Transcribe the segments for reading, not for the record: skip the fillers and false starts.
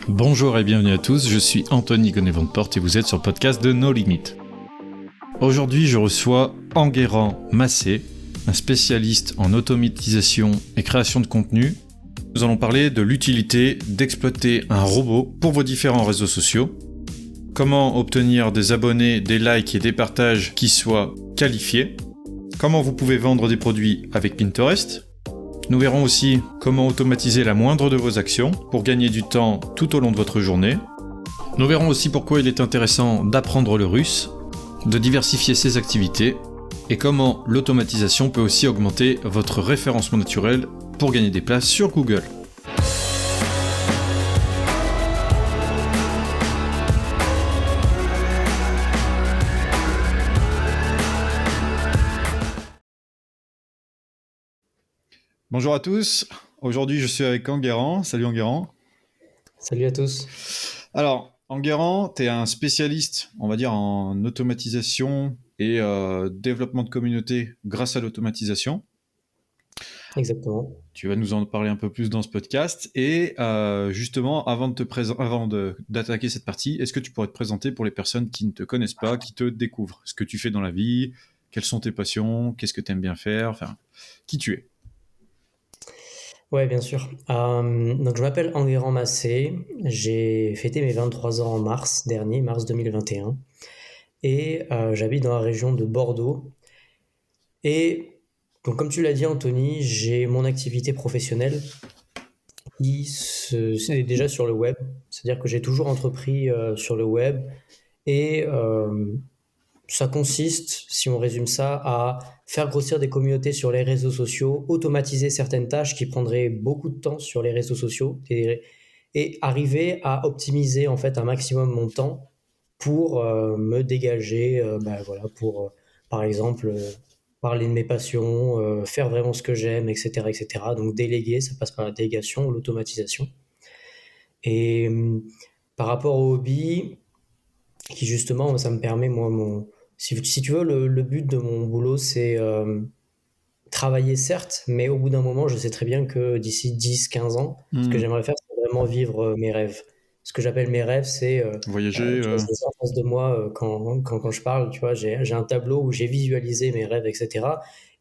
Bonjour et bienvenue à tous, je suis Anthony Gonnet-Venteport et vous êtes sur le podcast de No Limit. Aujourd'hui, je reçois Enguerrand Massé, un spécialiste en automatisation et création de contenu. Nous allons parler de l'utilité d'exploiter un robot pour vos différents réseaux sociaux, comment obtenir des abonnés, des likes et des partages qui soient qualifiés, comment vous pouvez vendre des produits avec Pinterest. Nous verrons aussi comment automatiser la moindre de vos actions pour gagner du temps tout au long de votre journée. Nous verrons aussi pourquoi il est intéressant d'apprendre le russe, de diversifier ses activités et comment l'automatisation peut aussi augmenter votre référencement naturel pour gagner des places sur Google. Bonjour à tous, aujourd'hui je suis avec Enguerrand. Salut Enguerrand. Salut à tous. Alors Enguerrand, tu es un spécialiste, on va dire, en automatisation et développement de communauté grâce à l'automatisation. Exactement. Tu vas nous en parler un peu plus dans ce podcast. Et justement, avant d'attaquer cette partie, est-ce que tu pourrais te présenter pour les personnes qui ne te connaissent pas, qui te découvrent? Ce que tu fais dans la vie, quelles sont tes passions, qu'est-ce que tu aimes bien faire, enfin, qui tu es? Ouais, bien sûr. Donc, je m'appelle Enguerrand Massé. J'ai fêté mes 23 ans en mars dernier, mars 2021. Et j'habite dans la région de Bordeaux. Et donc, comme tu l'as dit, Anthony, j'ai mon activité professionnelle c'est déjà sur le web. C'est-à-dire que j'ai toujours entrepris sur le web. Et ça consiste, si on résume ça, à faire grossir des communautés sur les réseaux sociaux, automatiser certaines tâches qui prendraient beaucoup de temps sur les réseaux sociaux et arriver à optimiser en fait un maximum mon temps pour me dégager, voilà, pour par exemple parler de mes passions, faire vraiment ce que j'aime, etc., etc. Donc déléguer, ça passe par la délégation, l'automatisation. Et par rapport au hobby, qui justement, ça me permet, moi, si tu veux, le but de mon boulot, c'est travailler, certes, mais au bout d'un moment, je sais très bien que d'ici 10, 15 ans, ce que j'aimerais faire, c'est vraiment vivre mes rêves. Ce que j'appelle mes rêves, c'est, Voyager tu vois, je les ai en face de moi quand je parle, tu vois, j'ai un tableau où j'ai visualisé mes rêves, etc.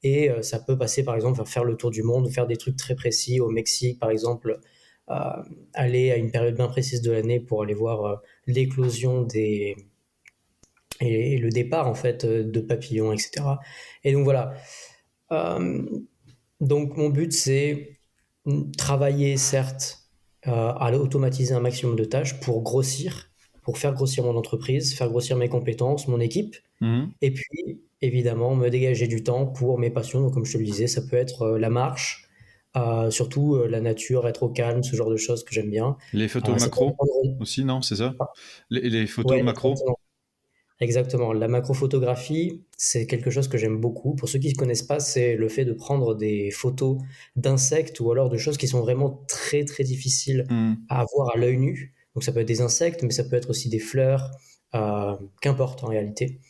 Et ça peut passer, par exemple, à faire le tour du monde, faire des trucs très précis au Mexique, par exemple, euh, aller à une période bien précise de l'année pour aller voir l'éclosion et le départ en fait de papillons, etc. Et donc voilà. Euh, donc mon but c'est travailler certes à automatiser un maximum de tâches pour grossir, pour faire grossir mon entreprise, faire grossir mes compétences, mon équipe, et puis évidemment me dégager du temps pour mes passions. Donc comme je te le disais, ça peut être la marche, surtout la nature, être au calme, ce genre de choses que j'aime bien. les photos Ça peut être macro aussi, non? C'est ça? Les photos ouais, macro? exactement. Exactement. La macrophotographie, c'est quelque chose que j'aime beaucoup. Pour ceux qui ne connaissent pas, c'est le fait de prendre des photos d'insectes ou alors de choses qui sont vraiment très très difficiles à voir à l'œil nu. Donc ça peut être des insectes, mais ça peut être aussi des fleurs, qu'importe en réalité.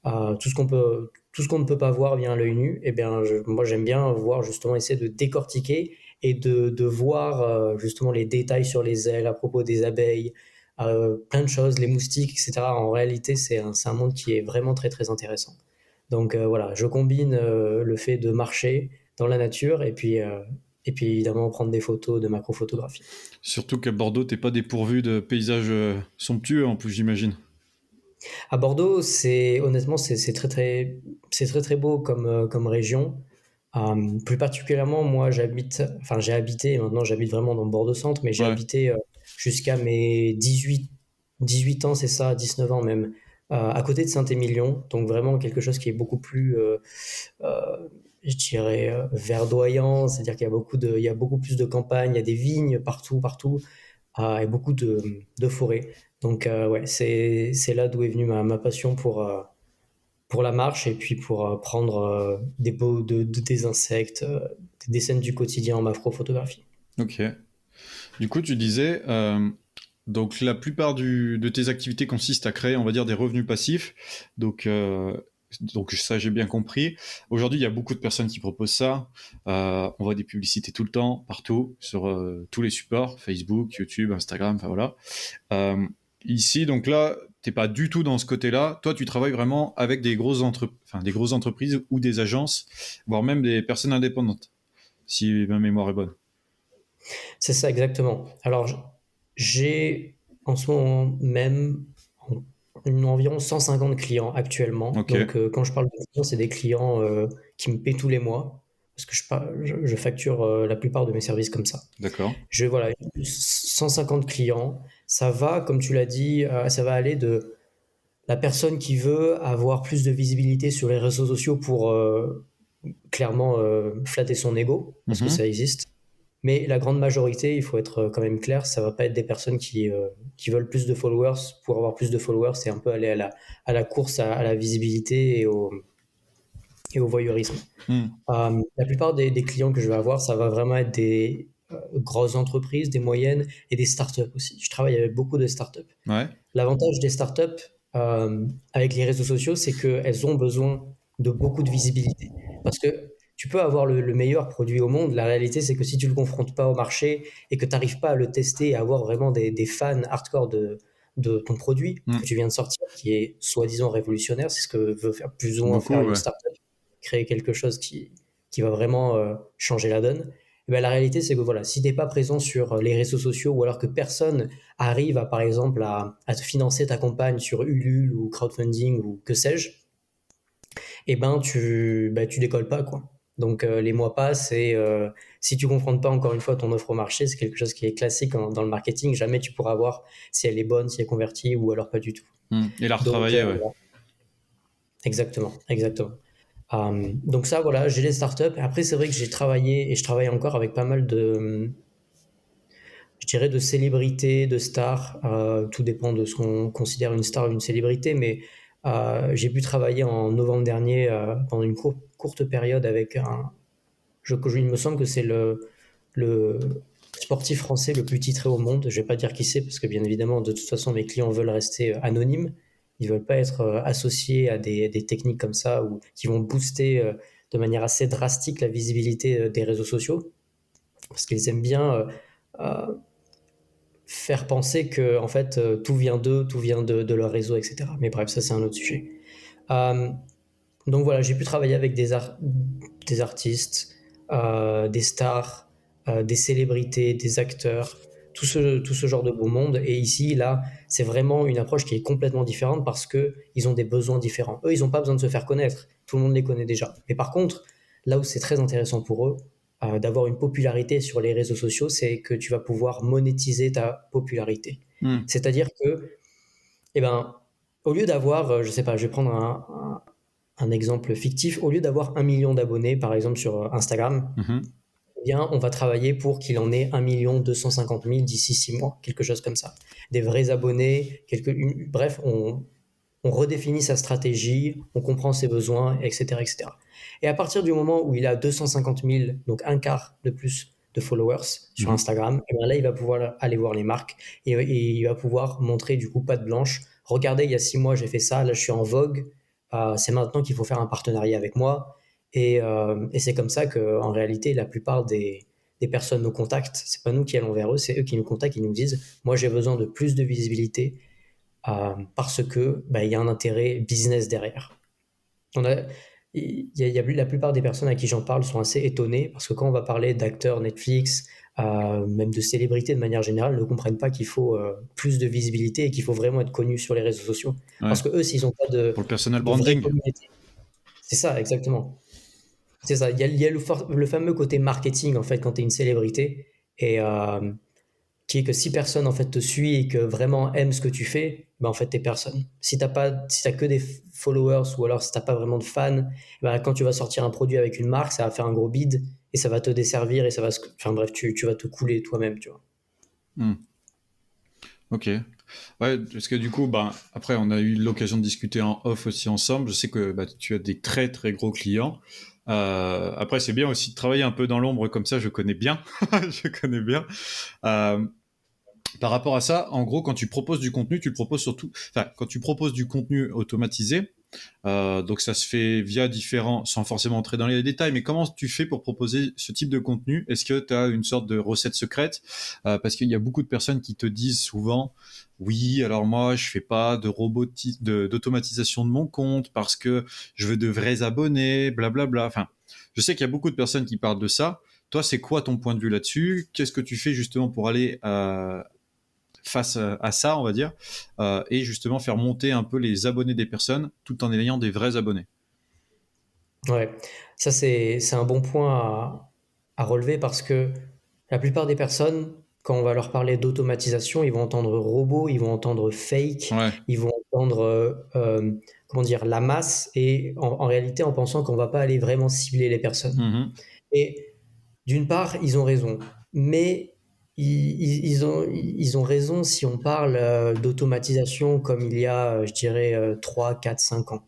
Tout ce qu'on ne peut pas voir bien à l'œil nu, eh bien, moi j'aime bien voir justement essayer de décortiquer et de voir justement les détails sur les ailes à propos des abeilles, plein de choses, les moustiques, etc. En réalité, c'est un monde qui est vraiment très très intéressant. Donc voilà, je combine le fait de marcher dans la nature et puis évidemment prendre des photos de macrophotographie. Surtout qu'à Bordeaux, t'es pas dépourvu de paysages somptueux en plus, j'imagine. À Bordeaux, honnêtement, c'est très très beau comme région. Plus particulièrement, moi, j'ai habité, et maintenant j'habite vraiment dans le Bordeaux Centre, mais j'ai Ouais. habité jusqu'à mes 18 ans, c'est ça, 19 ans même, à côté de Saint-Émilion, donc vraiment quelque chose qui est beaucoup plus, je dirais, verdoyant, c'est-à-dire il y a beaucoup plus de campagne, il y a des vignes partout, partout, et beaucoup de forêts. Donc, ouais, c'est là d'où est venue ma passion pour la marche et puis pour prendre des insectes, des scènes du quotidien en macrophotographie. Ok. Du coup, tu disais, donc la plupart de tes activités consistent à créer, on va dire, des revenus passifs. Donc, Donc ça, j'ai bien compris. Aujourd'hui, il y a beaucoup de personnes qui proposent ça. On voit des publicités tout le temps, partout, sur tous les supports, Facebook, YouTube, Instagram, enfin voilà. Ici, donc là, t'es pas du tout dans ce côté-là. Toi, tu travailles vraiment avec des grosses entreprises ou des agences, voire même des personnes indépendantes, si ma mémoire est bonne. C'est ça exactement. Alors j'ai en ce moment même environ 150 clients actuellement. Ok, Donc quand je parle de clients, c'est des clients qui me paient tous les mois parce que je facture la plupart de mes services comme ça. d'accord. Voilà, 150 clients. Ça va, comme tu l'as dit, ça va aller de la personne qui veut avoir plus de visibilité sur les réseaux sociaux pour clairement flatter son ego, parce que Mhm. ça existe. Mais la grande majorité, il faut être quand même clair, ça va pas être des personnes qui veulent plus de followers pour avoir plus de followers, c'est un peu aller à la course à la visibilité et au voyeurisme. Mm. La plupart des clients que je vais avoir, ça va vraiment être des grosses entreprises, des moyennes et des startups aussi. Je travaille avec beaucoup de startups. Ouais. L'avantage des startups avec les réseaux sociaux, c'est qu'elles ont besoin de beaucoup de visibilité. Parce que tu peux avoir le meilleur produit au monde. La réalité, c'est que si tu ne le confrontes pas au marché et que tu n'arrives pas à le tester et à avoir vraiment des fans hardcore de ton produit que Mm. tu viens de sortir, qui est soi-disant révolutionnaire, c'est ce que veut faire plus ou moins faire Beaucoup, une ouais. startup, créer quelque chose qui va vraiment changer la donne. Et ben, la réalité, c'est que voilà, si tu n'es pas présent sur les réseaux sociaux ou alors que personne arrive à, par exemple, à te financer ta campagne sur Ulule ou crowdfunding ou que sais-je, et ben tu décolles pas quoi. Donc les mois passent et si tu confrontes pas encore une fois ton offre au marché, c'est quelque chose qui est classique dans le marketing. Jamais tu pourras voir si elle est bonne, si elle est convertie ou alors pas du tout. Mm. Et la Donc retravailler, ouais. voilà. Exactement, exactement. Donc ça, voilà, j'ai les startups. Et après, c'est vrai que j'ai travaillé et je travaille encore avec pas mal je dirais, de célébrités, de stars. Tout dépend de ce qu'on considère une star ou une célébrité, mais j'ai pu travailler en novembre dernier pendant une courte période avec il me semble que c'est le sportif français le plus titré au monde. Je vais pas dire qui c'est parce que bien évidemment, de toute façon, mes clients veulent rester anonymes. Ils veulent pas être associés à des techniques comme ça ou qui vont booster de manière assez drastique la visibilité des réseaux sociaux parce qu'ils aiment bien euh, faire penser que en fait tout vient d'eux, tout vient de leur réseau, etc. Mais bref, ça c'est un autre sujet. Euh, donc voilà, j'ai pu travailler avec des artistes, des stars, des célébrités, des acteurs, tout ce genre de beau monde. Et ici, là, c'est vraiment une approche qui est complètement différente parce que ils ont des besoins différents. Eux, ils n'ont pas besoin de se faire connaître. Tout le monde les connaît déjà. Mais par contre, là où c'est très intéressant pour eux, d'avoir une popularité sur les réseaux sociaux, c'est que tu vas pouvoir monétiser ta popularité. Mm. C'est-à-dire que, eh ben, au lieu d'avoir, je sais pas, je vais prendre un exemple fictif, au lieu d'avoir 1 million d'abonnés, par exemple sur Instagram, Mhm. eh bien, on va travailler pour qu'il en ait 1 250 000 d'ici 6 mois, quelque chose comme ça. Des vrais abonnés, bref, on redéfinit sa stratégie, on comprend ses besoins, etc., etc. Et à partir du moment où il a 250 000, donc un quart de plus de followers sur Mhm. Instagram, et bien là, il va pouvoir aller voir les marques et il va pouvoir montrer du coup patte blanche. Regardez, il y a 6 mois, j'ai fait ça, là, je suis en vogue. C'est maintenant qu'il faut faire un partenariat avec moi. Et c'est comme ça qu'en réalité, la plupart des personnes nous contactent. C'est pas nous qui allons vers eux, c'est eux qui nous contactent, qui nous disent, moi, j'ai besoin de plus de visibilité parce que bah, il y a un intérêt business derrière. On a, la plupart des personnes à qui j'en parle sont assez étonnées parce que quand on va parler d'acteurs Netflix, même de célébrités de manière générale, ne comprennent pas qu'il faut plus de visibilité et qu'il faut vraiment être connu sur les réseaux sociaux. Ouais. Parce que eux, s'ils n'ont pas Pour le personal de vraie branding. communauté, c'est ça, exactement. C'est ça. Il y a le fameux côté marketing en fait quand tu es une célébrité et qui est que si personne en fait te suit et que vraiment aime ce que tu fais, ben en fait t'es personne. Si t'as que des followers ou alors si t'as pas vraiment de fans, ben quand tu vas sortir un produit avec une marque, ça va faire un gros bid et ça va te desservir et enfin bref, tu vas te couler toi-même, tu vois. Mm. Ok. Ouais, parce que du coup, bah, après, on a eu l'occasion de discuter en off aussi ensemble. Je sais que bah, tu as des très très gros clients. Après, c'est bien aussi de travailler un peu dans l'ombre comme ça. Je connais bien, je connais bien. Euh, Par rapport à ça, en gros, quand tu proposes du contenu, tu le proposes surtout. Enfin, quand tu proposes du contenu automatisé, Donc ça se fait via différents, sans forcément entrer dans les détails, mais comment tu fais pour proposer ce type de contenu? Est-ce que tu as une sorte de recette secrète? Parce qu'il y a beaucoup de personnes qui te disent souvent, oui, alors moi je fais pas d'automatisation de mon compte parce que je veux de vrais abonnés, blablabla. Enfin, je sais qu'il y a beaucoup de personnes qui parlent de ça. Toi, c'est quoi ton point de vue là-dessus? Qu'est-ce que tu fais justement pour aller face à ça, on va dire, et justement faire monter un peu les abonnés des personnes tout en ayant des vrais abonnés? Ouais, ça c'est un bon point à relever parce que la plupart des personnes, quand on va leur parler d'automatisation, ils vont entendre robot, ils vont entendre fake, Ouais. ils vont entendre comment dire, la masse, et en réalité en pensant qu'on va pas aller vraiment cibler les personnes. Mhm. Et d'une part, ils ont raison, mais ils ont raison si on parle d'automatisation comme il y a, je dirais, 3, 4, 5 ans.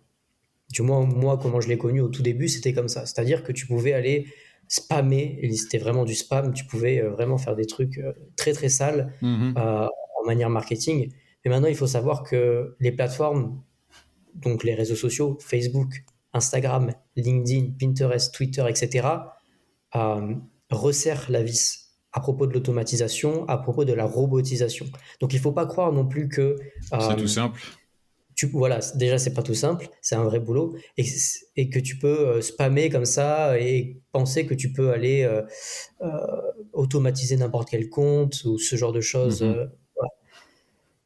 Du moins, moi, comment je l'ai connu au tout début, c'était comme ça. C'est-à-dire que tu pouvais aller spammer, et c'était vraiment du spam, tu pouvais vraiment faire des trucs très très sales Mhm. en manière marketing. Mais maintenant, il faut savoir que les plateformes, donc les réseaux sociaux, Facebook, Instagram, LinkedIn, Pinterest, Twitter, etc., euh, resserrent la vis à propos de l'automatisation, à propos de la robotisation. Donc il ne faut pas croire non plus que C'est tout euh, simple. voilà, déjà c'est pas tout simple, c'est un vrai boulot, et que tu peux spammer comme ça et penser que tu peux aller euh, automatiser n'importe quel compte ou ce genre de choses. Mhm. Voilà.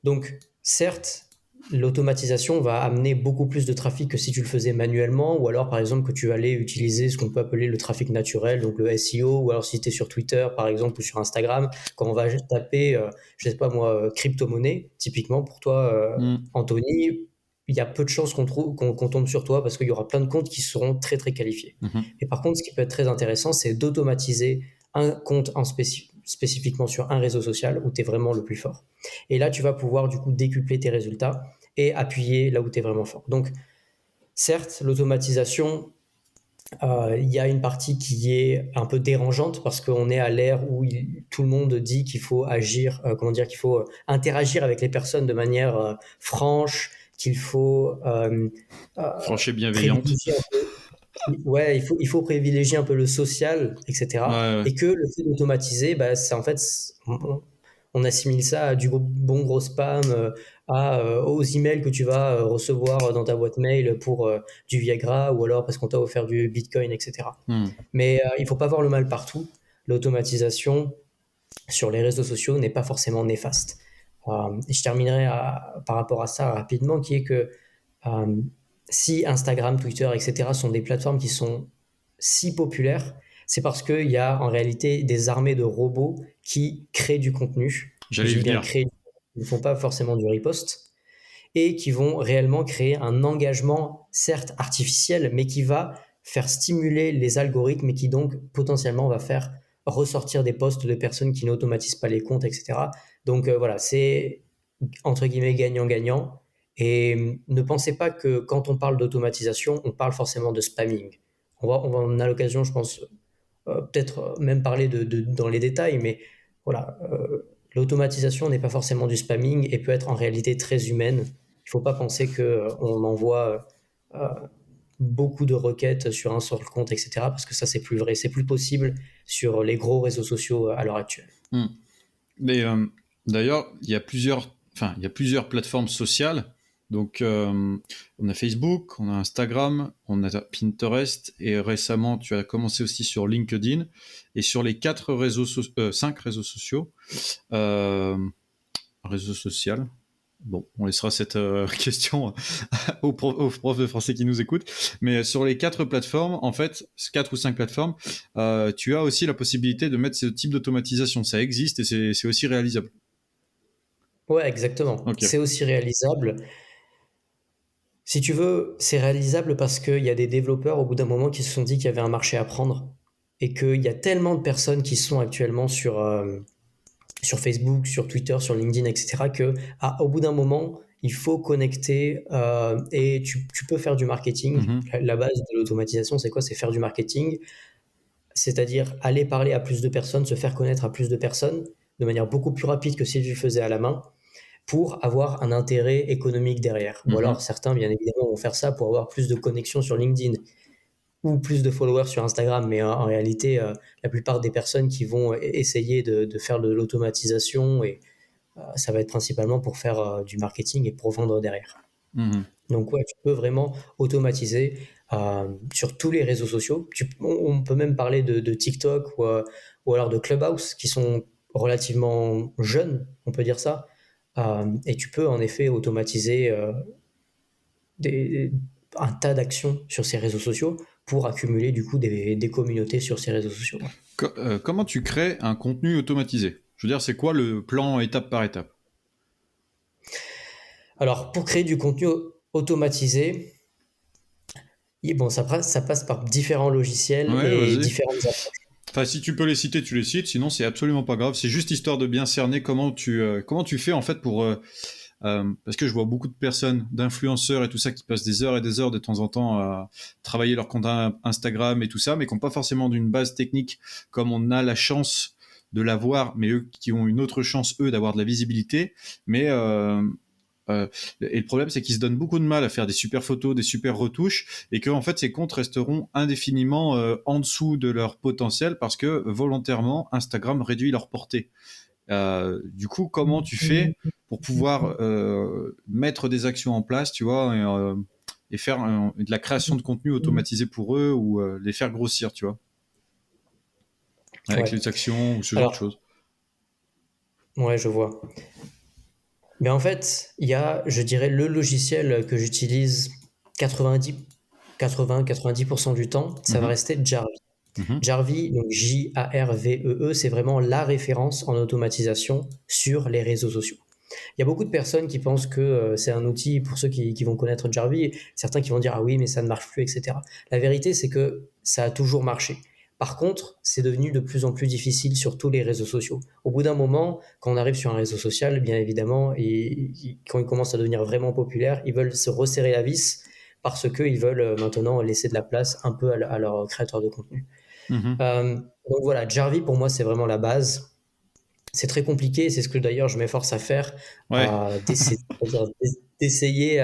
Donc certes, l'automatisation va amener beaucoup plus de trafic que si tu le faisais manuellement, ou alors par exemple que tu allais utiliser ce qu'on peut appeler le trafic naturel, donc le SEO, ou alors si tu es sur Twitter par exemple ou sur Instagram, quand on va taper, je sais pas moi, crypto-monnaie, typiquement pour toi, Mhm. Anthony, il y a peu de chances qu'on tombe sur toi parce qu'il y aura plein de comptes qui seront très très qualifiés. Mhm. Et par contre, ce qui peut être très intéressant, c'est d'automatiser un compte spécifiquement sur un réseau social où tu es vraiment le plus fort. Et là, tu vas pouvoir du coup décupler tes résultats et appuyer là où tu es vraiment fort. Donc, certes, l'automatisation, il y a une partie qui est un peu dérangeante parce qu'on est à l'ère où tout le monde dit qu'il faut agir, comment dire, qu'il faut interagir avec les personnes de manière franche, qu'il faut Franche et bienveillante. privilégier un peu, ouais, il faut privilégier un peu le social, Ouais, etc. ouais. Et que le fait d'automatiser, bah, c'est en fait, on assimile ça à du bon gros spam, aux emails que tu vas recevoir dans ta boîte mail pour du Viagra, ou alors parce qu'on t'a offert du Bitcoin, etc. Mhm. Mais il faut pas voir le mal partout. L'automatisation sur les réseaux sociaux n'est pas forcément néfaste. Et je terminerai par rapport à ça rapidement, qui est que euh, si Instagram, Twitter, etc. sont des plateformes qui sont si populaires, c'est parce qu'il y a en réalité des armées de robots qui créent du contenu. Et J'allais je y dis bien venir. créer, ils ne font pas forcément du repost, et qui vont réellement créer un engagement, certes artificiel, mais qui va faire stimuler les algorithmes et qui donc potentiellement va faire ressortir des posts de personnes qui n'automatisent pas les comptes, etc. Donc voilà, c'est entre guillemets gagnant-gagnant. Et ne pensez pas que quand on parle d'automatisation, on parle forcément de spamming. On a l'occasion, je pense, peut-être même parler dans les détails, mais voilà, l'automatisation n'est pas forcément du spamming et peut être en réalité très humaine. Il ne faut pas penser qu'on envoie beaucoup de requêtes sur un seul compte, etc. Parce que ça, c'est plus vrai. C'est plus possible sur les gros réseaux sociaux à l'heure actuelle. Mhm. Mais d'ailleurs, il y a plusieurs plateformes sociales. Donc, on a Facebook, on a Instagram, on a Pinterest, et récemment, tu as commencé aussi sur LinkedIn. Et sur les 5 réseaux sociaux, euh, réseau social. Bon, on laissera cette question aux profs de français qui nous écoutent. Mais sur les 4 plateformes, en fait, 4 ou 5 plateformes, tu as aussi la possibilité de mettre ce type d'automatisation. Ça existe et c'est aussi réalisable. Ouais, exactement. Ok. C'est aussi réalisable. Si tu veux, c'est réalisable parce qu'il y a des développeurs au bout d'un moment qui se sont dit qu'il y avait un marché à prendre et qu'il y a tellement de personnes qui sont actuellement sur Facebook, sur Twitter, sur LinkedIn, etc., que au bout d'un moment, il faut connecter et tu peux faire du marketing. Mhm. La base de l'automatisation, c'est quoi? C'est faire du marketing, c'est-à-dire aller parler à plus de personnes, se faire connaître à plus de personnes de manière beaucoup plus rapide que si tu le faisais à la main. pour avoir un intérêt économique derrière. Ou alors certains, bien évidemment, vont faire ça pour avoir plus de connexions sur LinkedIn ou plus de followers sur Instagram, mais en réalité, la plupart des personnes qui vont essayer de faire de l'automatisation, et ça va être principalement pour faire du marketing et pour vendre derrière. Donc ouais, tu peux vraiment automatiser sur tous les réseaux sociaux. On peut même parler de TikTok ou alors de Clubhouse, qui sont relativement jeunes, on peut dire ça. Et tu peux en effet automatiser un tas d'actions sur ces réseaux sociaux pour accumuler du coup des communautés sur ces réseaux sociaux. Comment tu crées un contenu automatisé? Je veux dire, c'est quoi le plan étape par étape? Alors, pour créer du contenu automatisé, bon, ça passe par différents logiciels et différentes approches. Enfin, si tu peux les citer, tu les cites, sinon c'est absolument pas grave. C'est juste histoire de bien cerner comment tu fais en fait pour... parce que je vois beaucoup de personnes, d'influenceurs et tout ça, qui passent des heures et des heures de temps en temps à travailler leur compte Instagram et tout ça, mais qui n'ont pas forcément d'une base technique comme on a la chance de l'avoir, mais eux qui ont une autre chance, eux, d'avoir de la visibilité. Mais et le problème, c'est qu'ils se donnent beaucoup de mal à faire des super photos, des super retouches, et que en fait, ces comptes resteront indéfiniment en dessous de leur potentiel parce que volontairement, Instagram réduit leur portée. Du coup, comment tu fais pour pouvoir mettre des actions en place, tu vois, et faire de la création de contenu automatisé pour eux ou les faire grossir, tu vois, avec les actions ou ce genre de choses. Ouais, je vois. Mais en fait, il y a, je dirais, le logiciel que j'utilise 80-90% du temps, ça va rester Jarvee. Jarvee, donc J-A-R-V-E-E, c'est vraiment la référence en automatisation sur les réseaux sociaux. Il y a beaucoup de personnes qui pensent que c'est un outil pour ceux qui vont connaître Jarvee, certains qui vont dire ah oui mais ça ne marche plus, etc. La vérité c'est que ça a toujours marché. Par contre, c'est devenu de plus en plus difficile sur tous les réseaux sociaux. Au bout d'un moment, quand on arrive sur un réseau social, bien évidemment, quand ils commencent à devenir vraiment populaires, ils veulent se resserrer la vis parce qu'ils veulent maintenant laisser de la place un peu à leurs créateurs de contenu. Donc voilà, Jarvee pour moi c'est vraiment la base. C'est très compliqué, c'est ce que d'ailleurs je m'efforce à faire, d'essayer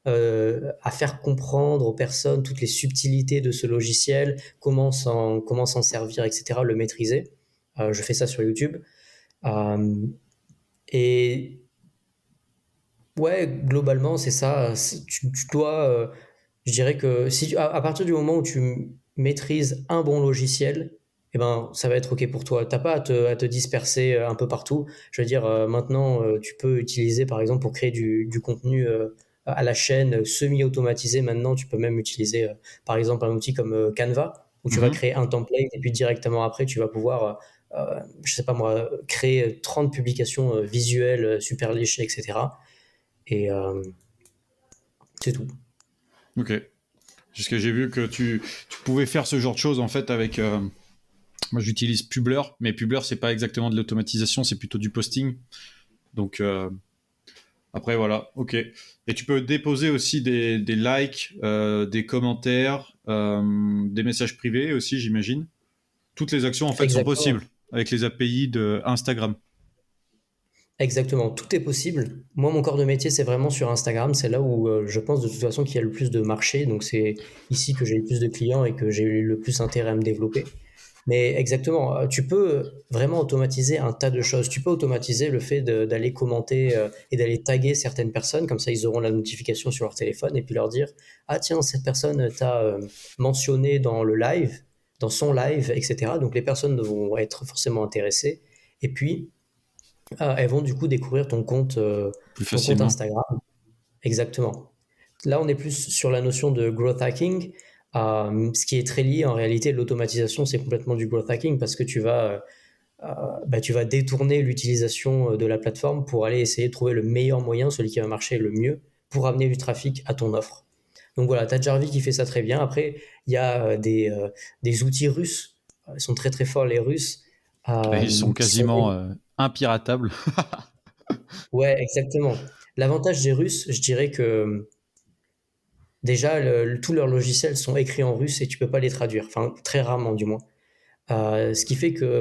à faire comprendre aux personnes toutes les subtilités de ce logiciel, comment s'en servir, etc., le maîtriser. Je fais ça sur YouTube. Et ouais, globalement, c'est ça. Tu dois, je dirais que à partir du moment où tu maîtrises un bon logiciel, eh ben, ça va être OK pour toi. T'as pas à te disperser un peu partout. Je veux dire, maintenant, tu peux utiliser, par exemple, pour créer du contenu à la chaîne semi-automatisé. Maintenant, tu peux même utiliser, par exemple, un outil comme Canva, où tu vas créer un template et puis directement après, tu vas pouvoir, je sais pas moi, créer 30 publications visuelles super léchées, etc. Et c'est tout. Ok. Parce que j'ai vu que tu pouvais faire ce genre de choses en fait avec... moi j'utilise Publer, mais Publer c'est pas exactement de l'automatisation, c'est plutôt du posting. Donc après voilà, ok. Et tu peux déposer aussi des likes, des commentaires, des messages privés aussi j'imagine. Toutes les actions en fait sont possibles avec les API de Instagram. Exactement, tout est possible. Moi, mon corps de métier, c'est vraiment sur Instagram. C'est là où je pense de toute façon qu'il y a le plus de marché. Donc, c'est ici que j'ai le plus de clients et que j'ai eu le plus intérêt à me développer. Mais exactement, tu peux vraiment automatiser un tas de choses. Tu peux automatiser le fait d'aller commenter et d'aller taguer certaines personnes. Comme ça, ils auront la notification sur leur téléphone et puis leur dire « Ah tiens, cette personne t'a mentionné dans le live, dans son live, etc. » Donc, les personnes vont être forcément intéressées. Et puis, elles vont du coup découvrir ton compte Instagram. Exactement. Là, on est plus sur la notion de growth hacking, ce qui est très lié en réalité. L'automatisation, c'est complètement du growth hacking parce que tu vas détourner l'utilisation de la plateforme pour aller essayer de trouver le meilleur moyen, celui qui va marcher le mieux, pour amener du trafic à ton offre. Donc voilà, tu as Jarvee qui fait ça très bien. Après, il y a des outils russes. Ils sont très très forts, les Russes. Ils sont quasiment impiratables. Ouais, exactement. L'avantage des Russes, je dirais que déjà, tous leurs logiciels sont écrits en russe et tu peux pas les traduire, enfin très rarement du moins. Ce qui fait que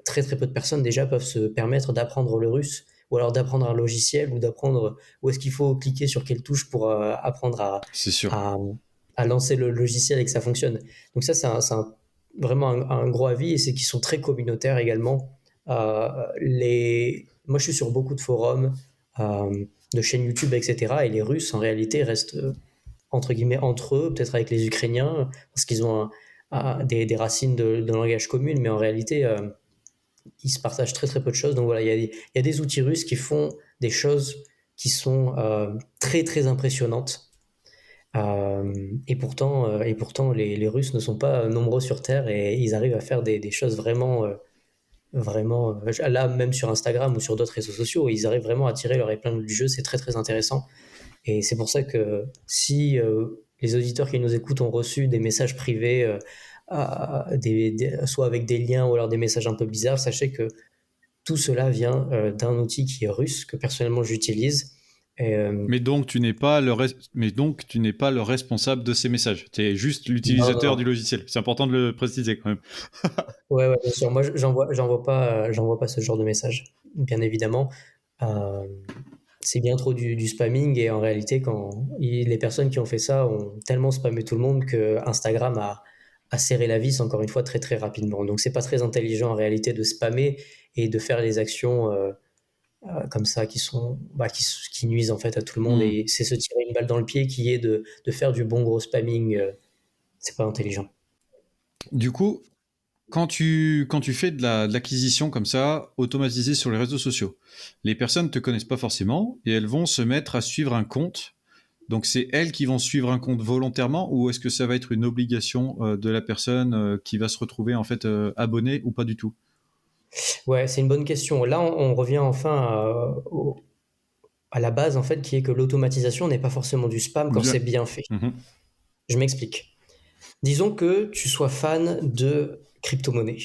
très très peu de personnes déjà peuvent se permettre d'apprendre le russe ou alors d'apprendre un logiciel ou d'apprendre où est-ce qu'il faut cliquer sur quelle touche pour apprendre C'est sûr. à lancer le logiciel et que ça fonctionne. Donc ça, vraiment un gros avis, et c'est qu'ils sont très communautaires également. Moi, je suis sur beaucoup de forums, de chaînes YouTube, etc. Et les Russes, en réalité, restent entre guillemets entre eux, peut-être avec les Ukrainiens, parce qu'ils ont des racines de langage commun, mais en réalité, ils se partagent très très peu de choses. Donc voilà, il y a des outils russes qui font des choses qui sont très très impressionnantes. Et pourtant, les Russes ne sont pas nombreux sur Terre, et ils arrivent à faire des choses vraiment, là, même sur Instagram ou sur d'autres réseaux sociaux, ils arrivent vraiment à tirer leur épingle du jeu. C'est très très intéressant. Et c'est pour ça que si les auditeurs qui nous écoutent ont reçu des messages privés, soit avec des liens ou alors des messages un peu bizarres, sachez que tout cela vient d'un outil qui est russe, que personnellement j'utilise. Mais donc, tu n'es pas le responsable de ces messages. Tu es juste Non, non, l'utilisateur non. du logiciel. C'est important de le préciser quand même. Ouais, ouais, bien sûr. Moi, j'envoie pas ce genre de message, bien évidemment. Euh, c'est bien trop du spamming, et en réalité, les personnes qui ont fait ça ont tellement spammé tout le monde que Instagram a serré la vis, encore une fois, très très rapidement. Donc c'est pas très intelligent en réalité de spammer et de faire les actions comme ça qui nuisent en fait à tout le monde, Hmm. et c'est se tirer une balle dans le pied qui est de faire du bon gros spamming. C'est pas intelligent. Du coup, quand tu fais de l'acquisition comme ça, automatisée sur les réseaux sociaux, les personnes ne te connaissent pas forcément et elles vont se mettre à suivre un compte. Donc c'est elles qui vont suivre un compte volontairement, ou est-ce que ça va être une obligation de la personne qui va se retrouver en fait abonnée, ou pas du tout? Ouais, c'est une bonne question. Là, on revient enfin à la base, en fait, qui est que l'automatisation n'est pas forcément du spam quand Bien. c'est bien fait. Mhm. Je m'explique. Disons que tu sois fan de crypto-monnaie.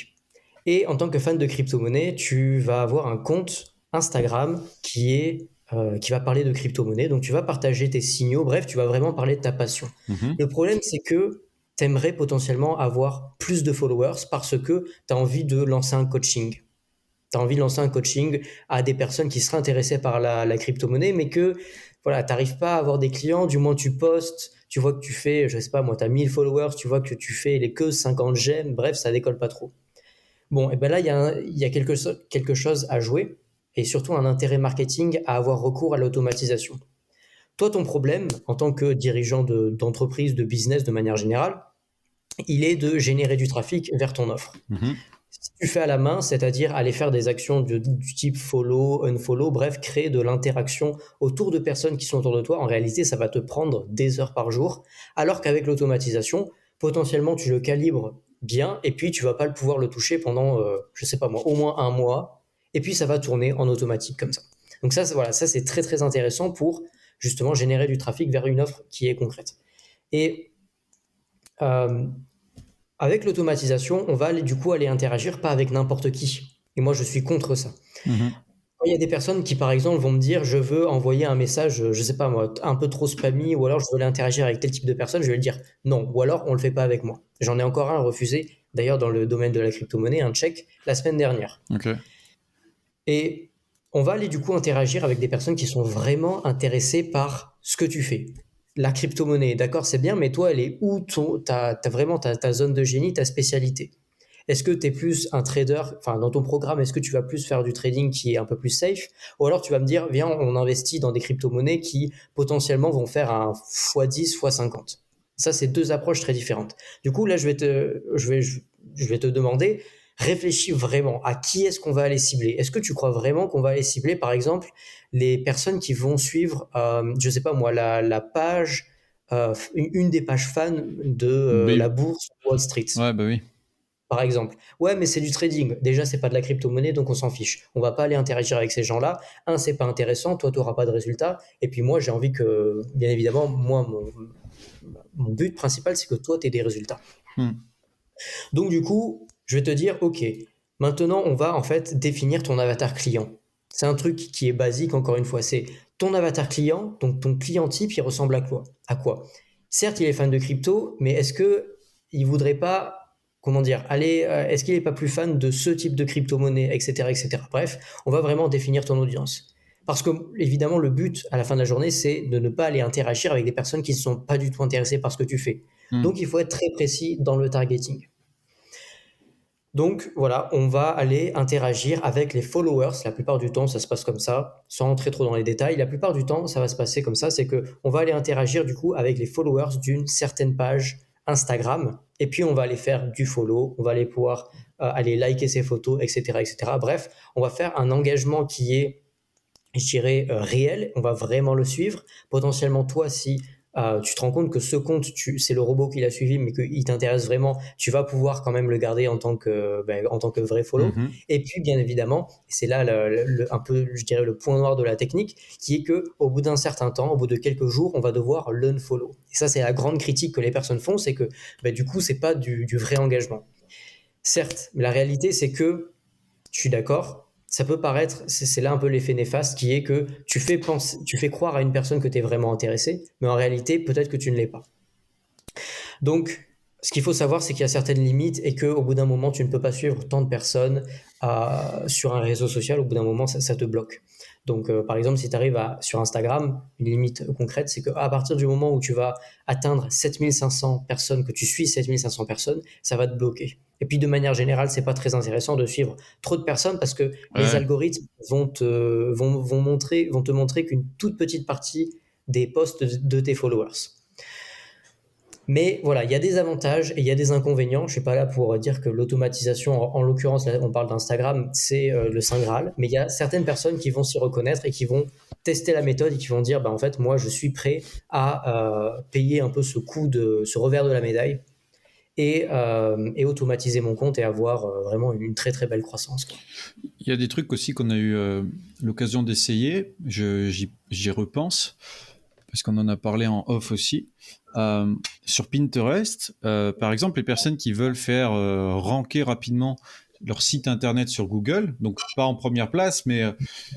Et en tant que fan de crypto-monnaie, tu vas avoir un compte Instagram qui va parler de crypto-monnaie. Donc tu vas partager tes signaux, bref, tu vas vraiment parler de ta passion. Mhm. Le problème, c'est que tu aimerais potentiellement avoir plus de followers parce que tu as envie de lancer un coaching. Tu as envie de lancer un coaching à des personnes qui seraient intéressées par la crypto-monnaie, mais que voilà, tu n'arrives pas à avoir des clients. Du moins, tu postes, tu vois que tu fais, je sais pas moi, tu as 1000 followers, tu vois que tu fais les que 50 j'aime, bref, ça décolle pas trop. Bon, et ben là, il y a quelque chose à jouer, et surtout un intérêt marketing à avoir recours à l'automatisation. Toi, ton problème, en tant que dirigeant d'entreprise, de business de manière générale, il est de générer du trafic vers ton offre. Mhm. Si tu fais à la main, c'est-à-dire aller faire des actions du type follow, unfollow, bref, créer de l'interaction autour de personnes qui sont autour de toi, en réalité, ça va te prendre des heures par jour, alors qu'avec l'automatisation, potentiellement, tu le calibres bien, et puis tu vas pas pouvoir le toucher pendant, je sais pas moi, au moins un mois, et puis ça va tourner en automatique comme ça. Donc voilà, ça c'est très très intéressant pour justement générer du trafic vers une offre qui est concrète. Et euh, avec l'automatisation, on va du coup aller interagir pas avec n'importe qui. Et moi, je suis contre ça. Mhm. Quand il y a des personnes qui, par exemple, vont me dire, je veux envoyer un message, je sais pas moi, un peu trop spammy, ou alors je veux aller interagir avec tel type de personne, je vais lui dire non, ou alors on le fait pas avec moi. J'en ai encore un refusé, d'ailleurs dans le domaine de la crypto-monnaie, un check la semaine dernière. Ok. Et on va aller du coup interagir avec des personnes qui sont vraiment intéressées par ce que tu fais. La crypto-monnaie, d'accord, c'est bien, mais toi, elle est où t'as vraiment ta zone de génie, ta spécialité? Est-ce que tu es plus un trader, enfin dans ton programme, est-ce que tu vas plus faire du trading qui est un peu plus safe? Ou alors tu vas me dire, viens, on investit dans des crypto-monnaies qui potentiellement vont faire un x10, x50. Ça, c'est deux approches très différentes. Du coup, là, je vais te demander, réfléchis vraiment à qui est-ce qu'on va aller cibler. Est-ce que tu crois vraiment qu'on va aller cibler, par exemple, les personnes qui vont suivre, je sais pas moi, la page, une des pages fans de la Mais bourse Wall Street? ouais, bah oui. Par exemple. Ouais, mais c'est du trading. Déjà, c'est pas de la crypto-monnaie, donc on s'en fiche. On va pas aller interagir avec ces gens-là. Un, c'est pas intéressant. Toi, tu n'auras pas de résultat. Et puis moi, j'ai envie que, bien évidemment, moi, mon but principal, c'est que toi, tu aies des résultats. Hmm. Donc, du coup, je vais te dire, OK, maintenant, on va en fait définir ton avatar client. C'est un truc qui est basique, encore une fois. C'est ton avatar client, donc ton client type, il ressemble à quoi? À quoi? Certes, il est fan de crypto, mais est-ce que il voudrait pas, comment dire, est-ce qu'il n'est pas plus fan de ce type de crypto-monnaie, etc., etc. Bref, on va vraiment définir ton audience. Parce que, évidemment, le but à la fin de la journée, c'est de ne pas aller interagir avec des personnes qui ne sont pas du tout intéressées par ce que tu fais. Donc, il faut être très précis dans le targeting. Donc voilà, on va aller interagir avec les followers. La plupart du temps, ça se passe comme ça, sans rentrer trop dans les détails. La plupart du temps, ça va se passer comme ça, c'est que on va aller interagir du coup avec les followers d'une certaine page Instagram, et puis on va aller faire du follow, on va aller pouvoir aller liker ses photos, etc., etc. Bref, on va faire un engagement qui est, je dirais, réel. On va vraiment le suivre. Potentiellement, toi, si tu te rends compte que ce compte, c'est le robot qui l'a suivi, mais qu'il t'intéresse vraiment, tu vas pouvoir quand même le garder en tant que vrai follow. Et puis, bien évidemment, c'est là un peu, je dirais, le point noir de la technique, qui est que au bout d'un certain temps, au bout de quelques jours, on va devoir l'unfollow. Et ça, c'est la grande critique que les personnes font, c'est que du coup, c'est pas du vrai engagement. Certes, mais la réalité, c'est que je suis d'accord. Ça peut paraître, c'est là un peu l'effet néfaste qui est que tu fais croire à une personne que tu es vraiment intéressé, mais en réalité, peut-être que tu ne l'es pas. Donc, ce qu'il faut savoir, c'est qu'il y a certaines limites et qu'au bout d'un moment, tu ne peux pas suivre tant de personnes sur un réseau social. Au bout d'un moment, ça te bloque. Donc, par exemple, si tu arrives sur Instagram, une limite concrète, c'est qu'à partir du moment où tu vas atteindre 7500 personnes, que tu suis 7500 personnes, ça va te bloquer. Et puis, de manière générale, c'est pas très intéressant de suivre trop de personnes parce que les algorithmes vont te montrer qu'une toute petite partie des posts de tes followers. Mais voilà, il y a des avantages et il y a des inconvénients. Je suis pas là pour dire que l'automatisation, en l'occurrence, là, on parle d'Instagram, c'est le Saint Graal. Mais il y a certaines personnes qui vont s'y reconnaître et qui vont tester la méthode et qui vont dire, en fait, moi, je suis prêt à payer un peu ce revers de la médaille et automatiser mon compte et avoir vraiment une très très belle croissance, quoi. Il y a des trucs aussi qu'on a eu l'occasion d'essayer. J'y repense parce qu'on en a parlé en off aussi. Sur Pinterest, par exemple, les personnes qui veulent faire ranker rapidement leur site internet sur Google, donc pas en première place, mais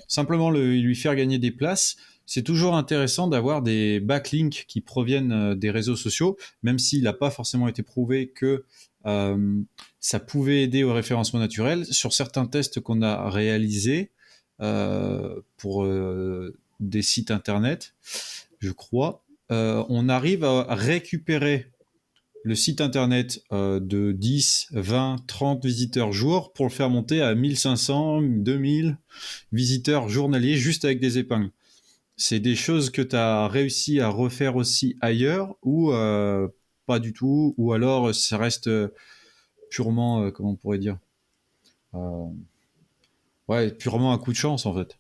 simplement lui faire gagner des places, c'est toujours intéressant d'avoir des backlinks qui proviennent des réseaux sociaux, même s'il n'a pas forcément été prouvé que ça pouvait aider au référencement naturel. Sur certains tests qu'on a réalisés pour des sites internet, je crois, on arrive à récupérer le site internet de 10, 20, 30 visiteurs jour pour le faire monter à 1500, 2000 visiteurs journaliers juste avec des épingles. C'est des choses que tu as réussi à refaire aussi ailleurs ou pas du tout, ou alors ça reste purement, comment on pourrait dire, purement un coup de chance en fait.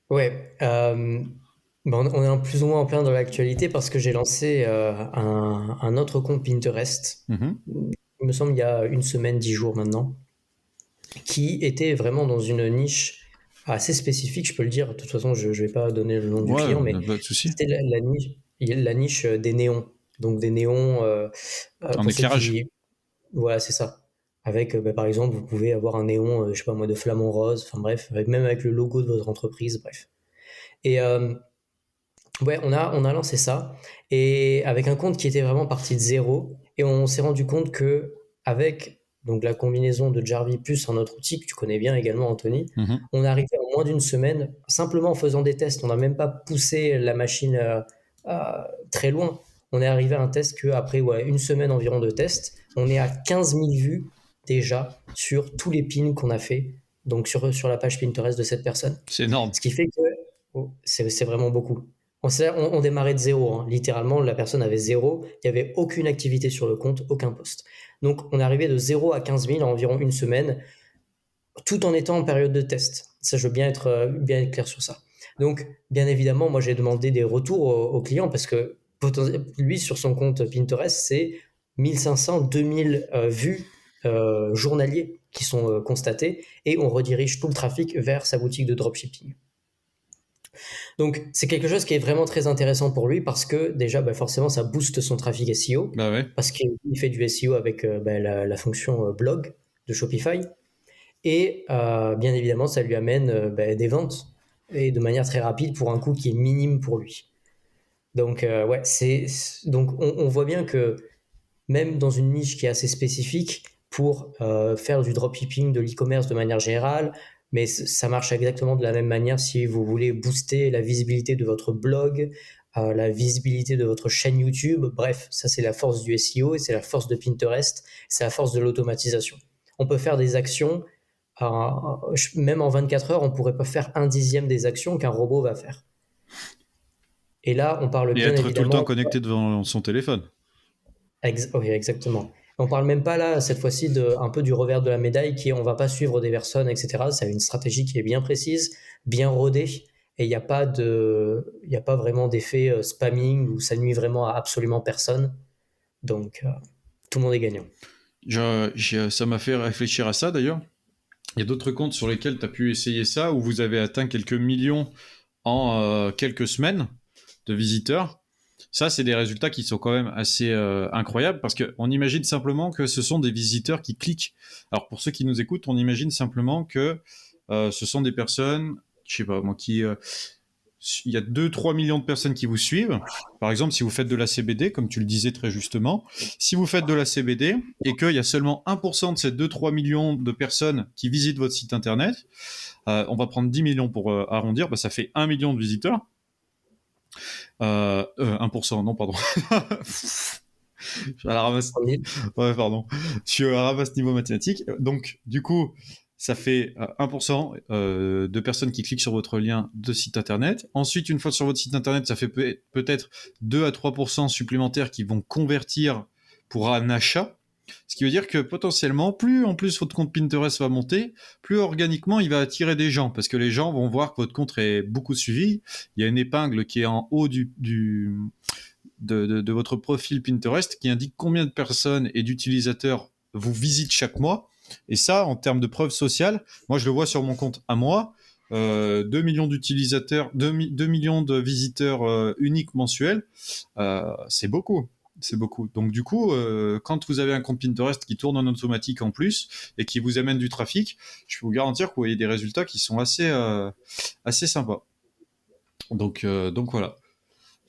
Ouais, on est plus ou moins en plein dans l'actualité parce que j'ai lancé un autre compte Pinterest, il me semble il y a une semaine, 10 jours maintenant, qui était vraiment dans une niche assez spécifique, je peux le dire. De toute façon, je ne vais pas donner le nom du client, mais pas de souci. c'était la niche des néons. Donc des néons en éclairage. Voilà, c'est ça. Avec, par exemple, vous pouvez avoir un néon, je sais pas moi, de flamant rose, enfin bref, même avec le logo de votre entreprise, bref. Et ouais, on a lancé ça, et avec un compte qui était vraiment parti de zéro, et on s'est rendu compte que avec donc la combinaison de Jarvis plus un autre outil que tu connais bien également, Anthony, on est arrivé en moins d'une semaine, simplement en faisant des tests. On n'a même pas poussé la machine très loin. On est arrivé à un test qu'après une semaine environ de tests, on est à 15 000 vues déjà sur tous les pins qu'on a fait, donc sur la page Pinterest de cette personne. C'est énorme. Ce qui fait que c'est vraiment beaucoup. On démarrait de zéro, hein. Littéralement, la personne avait zéro, il n'y avait aucune activité sur le compte, aucun post. Donc, on est arrivé de 0 à 15 000 en environ une semaine, tout en étant en période de test. Ça, je veux bien être clair sur ça. Donc, bien évidemment, moi, j'ai demandé des retours aux clients parce que lui, sur son compte Pinterest, c'est 1500, 2000 vues journaliers qui sont constatés, et on redirige tout le trafic vers sa boutique de dropshipping. Donc, c'est quelque chose qui est vraiment très intéressant pour lui parce que déjà, forcément, ça booste son trafic SEO. Parce qu'il fait du SEO avec la fonction blog de Shopify. Et bien évidemment, ça lui amène des ventes, et de manière très rapide pour un coût qui est minime pour lui. Donc, donc on voit bien que même dans une niche qui est assez spécifique, pour faire du dropshipping, de l'e-commerce de manière générale, mais ça marche exactement de la même manière si vous voulez booster la visibilité de votre blog, la visibilité de votre chaîne YouTube. Bref, ça c'est la force du SEO et c'est la force de Pinterest, c'est la force de l'automatisation. On peut faire des actions, même en 24 heures, on pourrait pas faire 1/10 des actions qu'un robot va faire. Et là, on parle Et bien être évidemment... tout le temps connecté devant son téléphone. Oui, exactement. On parle même pas là, cette fois-ci, un peu du revers de la médaille qui est on va pas suivre des personnes, etc. C'est une stratégie qui est bien précise, bien rodée, et il n'y a pas vraiment d'effet spamming où ça nuit vraiment à absolument personne. Donc, tout le monde est gagnant. Ça m'a fait réfléchir à ça d'ailleurs. Il y a d'autres comptes sur lesquels tu as pu essayer ça, où vous avez atteint quelques millions en quelques semaines de visiteurs. Ça, c'est des résultats qui sont quand même assez incroyables, parce qu'on imagine simplement que ce sont des visiteurs qui cliquent. Alors pour ceux qui nous écoutent, on imagine simplement que ce sont des personnes, je sais pas moi, il y a 2-3 millions de personnes qui vous suivent. Par exemple, si vous faites de la CBD, comme tu le disais très justement, si vous faites de la CBD et qu'il y a seulement 1% de ces 2-3 millions de personnes qui visitent votre site internet, on va prendre 10 millions pour arrondir, ça fait 1 million de visiteurs. 1%, non, pardon. Je suis à la ramasse. Ouais, pardon. Je suis à la ramasse niveau mathématique. Donc, du coup, ça fait 1% de personnes qui cliquent sur votre lien de site internet. Ensuite, une fois sur votre site internet, ça fait peut-être 2 à 3% supplémentaires qui vont convertir pour un achat. Ce qui veut dire que potentiellement, plus en plus votre compte Pinterest va monter, plus organiquement il va attirer des gens, parce que les gens vont voir que votre compte est beaucoup suivi. Il y a une épingle qui est en haut de votre profil Pinterest qui indique combien de personnes et d'utilisateurs vous visitent chaque mois. Et ça, en termes de preuve sociale, moi je le vois sur mon compte à moi, 2 millions d'utilisateurs, 2 millions de visiteurs uniques mensuels, c'est beaucoup. C'est beaucoup. Donc du coup, quand vous avez un compte Pinterest qui tourne en automatique en plus et qui vous amène du trafic, je peux vous garantir que vous voyez des résultats qui sont assez sympas. Donc voilà.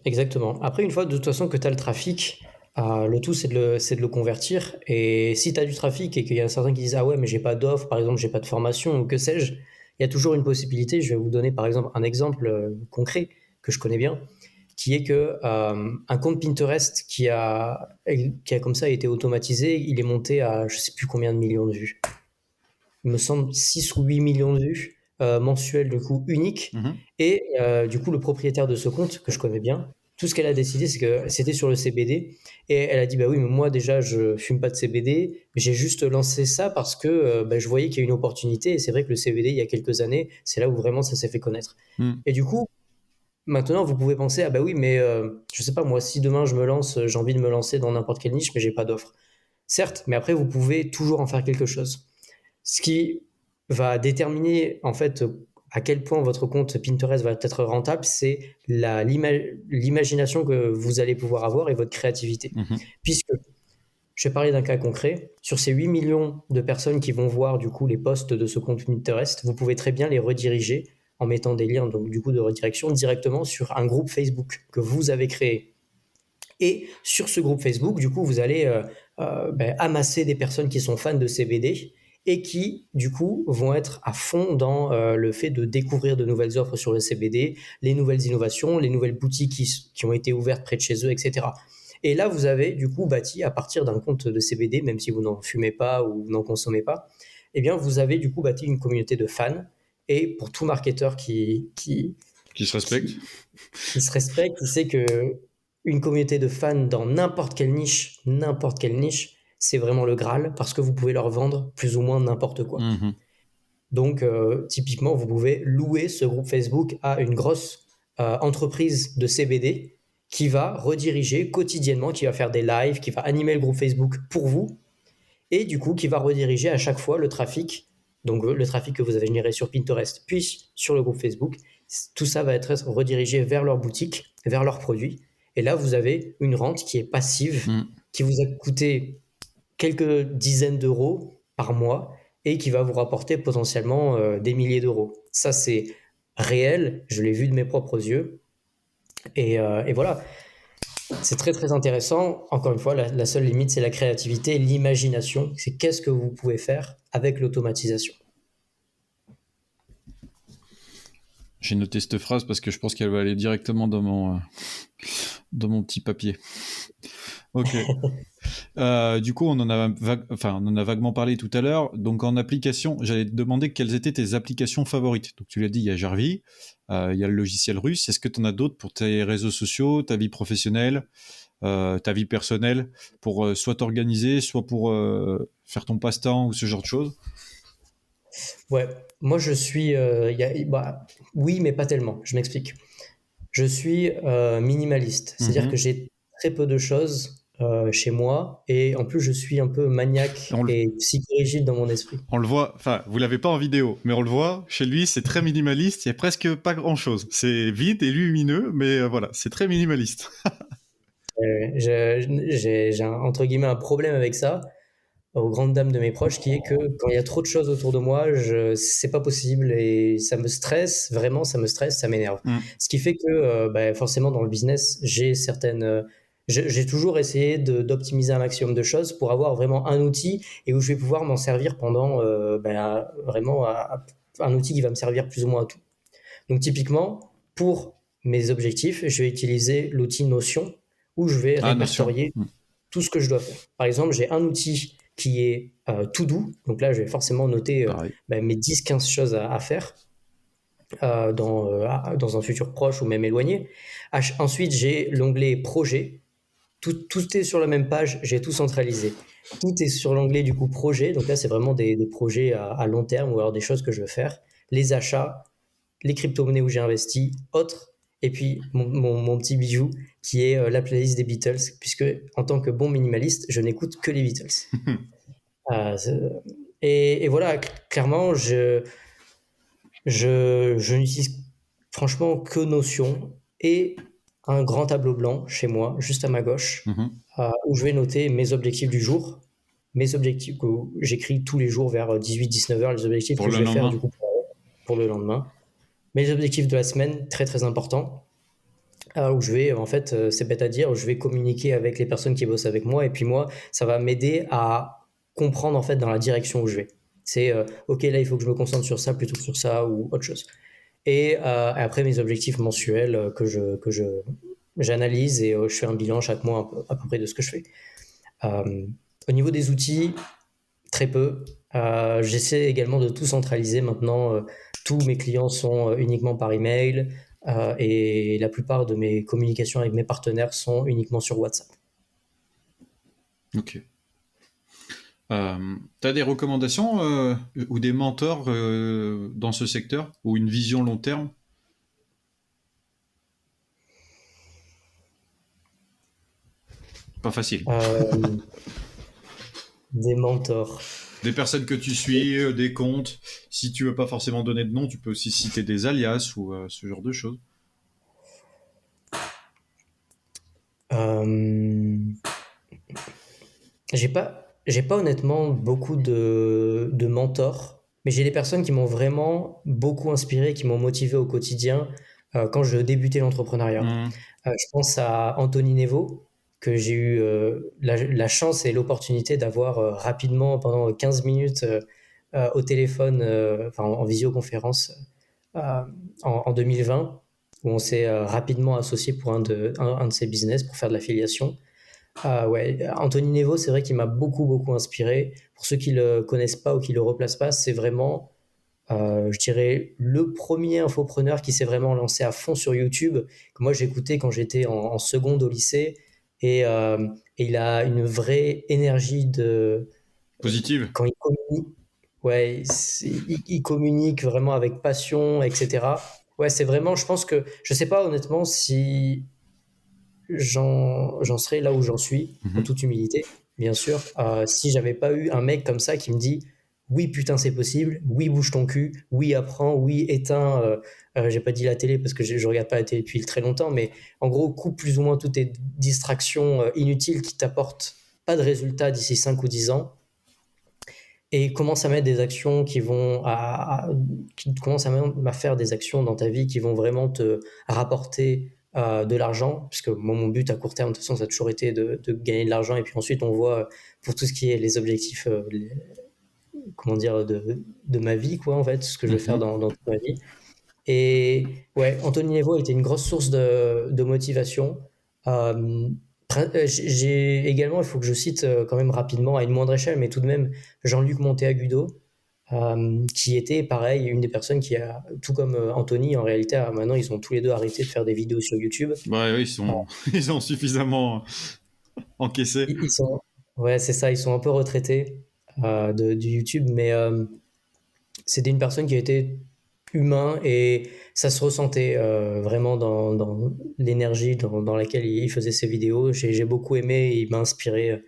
Exactement. Après, une fois de toute façon que tu as le trafic, le tout c'est de le convertir. Et si tu as du trafic et qu'il y a certains qui disent ah ouais mais j'ai pas d'offre, par exemple j'ai pas de formation ou que sais-je, il y a toujours une possibilité. Je vais vous donner par exemple un exemple concret que je connais bien, qui est que un compte Pinterest qui a comme ça été automatisé, il est monté à je sais plus combien de millions de vues. Il me semble 6 ou 8 millions de vues mensuelles du coup uniques. Et du coup le propriétaire de ce compte que je connais bien, tout ce qu'elle a décidé c'est que c'était sur le CBD et elle a dit bah oui mais moi déjà je fume pas de CBD, mais j'ai juste lancé ça parce que je voyais qu'il y a une opportunité et c'est vrai que le CBD il y a quelques années c'est là où vraiment ça s'est fait connaître. Et du coup maintenant, vous pouvez penser, ah bah oui, mais je sais pas, moi, si demain je me lance, j'ai envie de me lancer dans n'importe quelle niche, mais j'ai pas d'offre. Certes, mais après, vous pouvez toujours en faire quelque chose. Ce qui va déterminer, en fait, à quel point votre compte Pinterest va être rentable, c'est l'imagination que vous allez pouvoir avoir et votre créativité. Puisque, je vais parler d'un cas concret, sur ces 8 millions de personnes qui vont voir, du coup, les posts de ce compte Pinterest, vous pouvez très bien les rediriger en mettant des liens donc du coup de redirection directement sur un groupe Facebook que vous avez créé. Et sur ce groupe Facebook, du coup, vous allez amasser des personnes qui sont fans de CBD et qui, du coup, vont être à fond dans le fait de découvrir de nouvelles offres sur le CBD, les nouvelles innovations, les nouvelles boutiques qui ont été ouvertes près de chez eux, etc. Et là, vous avez du coup bâti à partir d'un compte de CBD, même si vous n'en fumez pas ou n'en consommez pas, eh bien, vous avez du coup bâti une communauté de fans. Et pour tout marketeur qui se respecte, qui sait que une communauté de fans dans n'importe quelle niche, c'est vraiment le Graal parce que vous pouvez leur vendre plus ou moins n'importe quoi. Donc, typiquement, vous pouvez louer ce groupe Facebook à une grosse entreprise de CBD qui va rediriger quotidiennement, qui va faire des lives, qui va animer le groupe Facebook pour vous et du coup qui va rediriger à chaque fois le trafic. Donc le trafic que vous avez généré sur Pinterest, puis sur le groupe Facebook, tout ça va être redirigé vers leur boutique, vers leurs produits. Et là, vous avez une rente qui est passive, qui vous a coûté quelques dizaines d'euros par mois et qui va vous rapporter potentiellement des milliers d'euros. Ça, c'est réel, je l'ai vu de mes propres yeux. Et voilà, c'est très très intéressant. Encore une fois, la seule limite, c'est la créativité, l'imagination. C'est qu'est-ce que vous pouvez faire avec l'automatisation. J'ai noté cette phrase parce que je pense qu'elle va aller directement dans mon petit papier. Ok. Du coup, on en a vaguement parlé tout à l'heure. Donc, en application, j'allais te demander quelles étaient tes applications favorites. Donc, tu l'as dit, il y a Jarvis, il y a le logiciel russe. Est-ce que tu en as d'autres pour tes réseaux sociaux, ta vie professionnelle, ta vie personnelle, pour soit t'organiser, soit pour faire ton passe-temps ou ce genre de choses? Ouais, moi je suis, oui, mais pas tellement. Je m'explique. Je suis minimaliste, c'est-à-dire que Mhm. j'ai très peu de choses chez moi et en plus je suis un peu maniaque On le, et psychorigide dans mon esprit. on le voit, enfin, vous l'avez pas en vidéo, mais on le voit, chez lui, c'est très minimaliste, il y a presque pas grand-chose. C'est vide et lumineux, mais voilà, c'est très minimaliste. J'ai entre guillemets un problème avec ça, aux grandes dames de mes proches, qui est que quand il y a trop de choses autour de moi, c'est pas possible et ça me stresse, vraiment ça me stresse, ça m'énerve. Mm. Ce qui fait que forcément dans le business, j'ai toujours essayé d'optimiser un maximum de choses pour avoir vraiment un outil et où je vais pouvoir m'en servir pendant vraiment un outil qui va me servir plus ou moins à tout. Donc typiquement, pour mes objectifs, je vais utiliser l'outil Notion où je vais Ah, Notion. répertorier Mm. tout ce que je dois faire. Par exemple, j'ai un outil qui est To Do. Donc là, je vais forcément noter Pareil. mes 10-15 choses à faire dans un futur proche ou même éloigné. Ensuite, j'ai l'onglet Projet. Tout est sur la même page, j'ai tout centralisé. Tout est sur l'onglet du coup Projet. Donc là, c'est vraiment des projets à long terme ou alors des choses que je veux faire. Les achats, les crypto-monnaies où j'ai investi, autres, et puis mon petit bijou qui est la playlist des Beatles, puisque en tant que bon minimaliste, je n'écoute que les Beatles. Euh, et voilà, clairement, je n'utilise franchement que Notion et un grand tableau blanc chez moi, juste à ma gauche, Mhm. où je vais noter mes objectifs du jour, mes objectifs que j'écris tous les jours vers 18-19 heures, les objectifs Pour que le je vais faire du lendemain. coup pour le lendemain. Mes objectifs de la semaine, très très importants, où je vais, en fait, c'est bête à dire, je vais communiquer avec les personnes qui bossent avec moi, et puis moi, ça va m'aider à comprendre en fait dans la direction où je vais. C'est ok, là il faut que je me concentre sur ça plutôt que sur ça ou autre chose. Et après mes objectifs mensuels que j'analyse et je fais un bilan chaque mois à peu près de ce que je fais. Euh, Au niveau des outils, très peu. J'essaie également de tout centraliser maintenant. Tous mes clients sont uniquement par email et la plupart de mes communications avec mes partenaires sont uniquement sur WhatsApp. Ok. T'as des recommandations ou des mentors dans ce secteur ou une vision long terme? Pas facile. Euh, des mentors. Des personnes que tu suis, des comptes. Si tu veux pas forcément donner de nom, tu peux aussi citer des alias ou ce genre de choses. Euh, j'ai pas honnêtement beaucoup de mentors, mais j'ai des personnes qui m'ont vraiment beaucoup inspiré, qui m'ont motivé au quotidien quand je débutais l'entrepreneuriat. Mhm. Je pense à Anthony Nevo, que j'ai eu la chance et l'opportunité d'avoir rapidement pendant 15 minutes au téléphone, en visioconférence euh, en 2020, où on s'est rapidement associé pour un de ses business pour faire de l'affiliation. Ouais, Anthony Nevo, c'est vrai qu'il m'a beaucoup, beaucoup inspiré. Pour ceux qui le connaissent pas ou qui le replacent pas, c'est vraiment, je dirais, le premier infopreneur qui s'est vraiment lancé à fond sur YouTube, que moi j'écoutais quand j'étais en seconde au lycée. Et il a une vraie énergie Positive. quand il communique. Ouais, il communique vraiment avec passion, etc. Ouais, c'est vraiment, je pense que, je sais pas honnêtement si j'en serais là où j'en suis, en Mhm. toute humilité, bien sûr, si j'avais pas eu un mec comme ça qui me dit oui, putain, c'est possible, oui, bouge ton cul, oui, apprends, oui, éteins, j'ai pas dit la télé parce que je regarde pas la télé depuis très longtemps, mais en gros, coupe plus ou moins toutes tes distractions inutiles qui t'apportent pas de résultats d'ici 5 ou 10 ans et commence à mettre des actions qui commencent à faire des actions dans ta vie qui vont vraiment te rapporter de l'argent, puisque moi, mon but à court terme, de toute façon, ça a toujours été de gagner de l'argent, et puis ensuite, on voit pour tout ce qui est les objectifs, comment dire, de ma vie, quoi, en fait, ce que je vais faire Mhm. dans toute ma vie. Et ouais, Anthony Nevo a été une grosse source de motivation. Euh, j'ai également, il faut que je cite quand même rapidement, à une moindre échelle, mais tout de même, Jean-Luc Monteagudo, qui était pareil, une des personnes qui a, tout comme Anthony, en réalité, maintenant ils ont tous les deux arrêté de faire des vidéos sur YouTube. Ouais, oui, Euh, ils ont suffisamment encaissé. ils sont, ouais, c'est ça, ils sont un peu retraités du YouTube, mais c'était une personne qui a été humain et ça se ressentait vraiment dans l'énergie dans laquelle il faisait ses vidéos. J'ai beaucoup aimé, il m'a inspiré.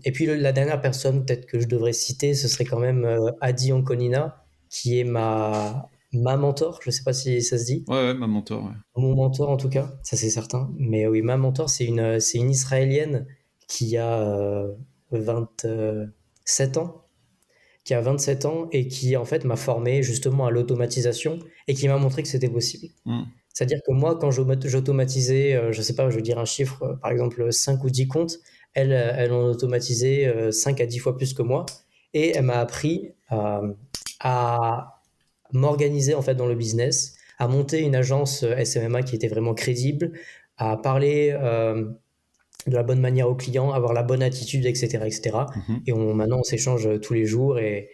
Et puis la dernière personne peut-être que je devrais citer, ce serait quand même Adi Anconina, qui est ma mentor. Je sais pas si ça se dit. Ouais, ouais, ma mentor, ouais. Mon mentor en tout cas, ça c'est certain. Mais oui, ma mentor, c'est une Israélienne qui a 27 ans qui a 27 ans et qui en fait m'a formé justement à l'automatisation et qui m'a montré que c'était possible. Mm. C'est-à-dire que moi, quand j'automatisais, je sais pas, je veux dire un chiffre, par exemple 5 ou 10 comptes, elle en automatisait 5 à 10 fois plus que moi. Et elle m'a appris à m'organiser en fait dans le business, à monter une agence SMMA qui était vraiment crédible, à parler de la bonne manière aux clients, avoir la bonne attitude, etc. etc. Mhm. Et maintenant, on s'échange tous les jours et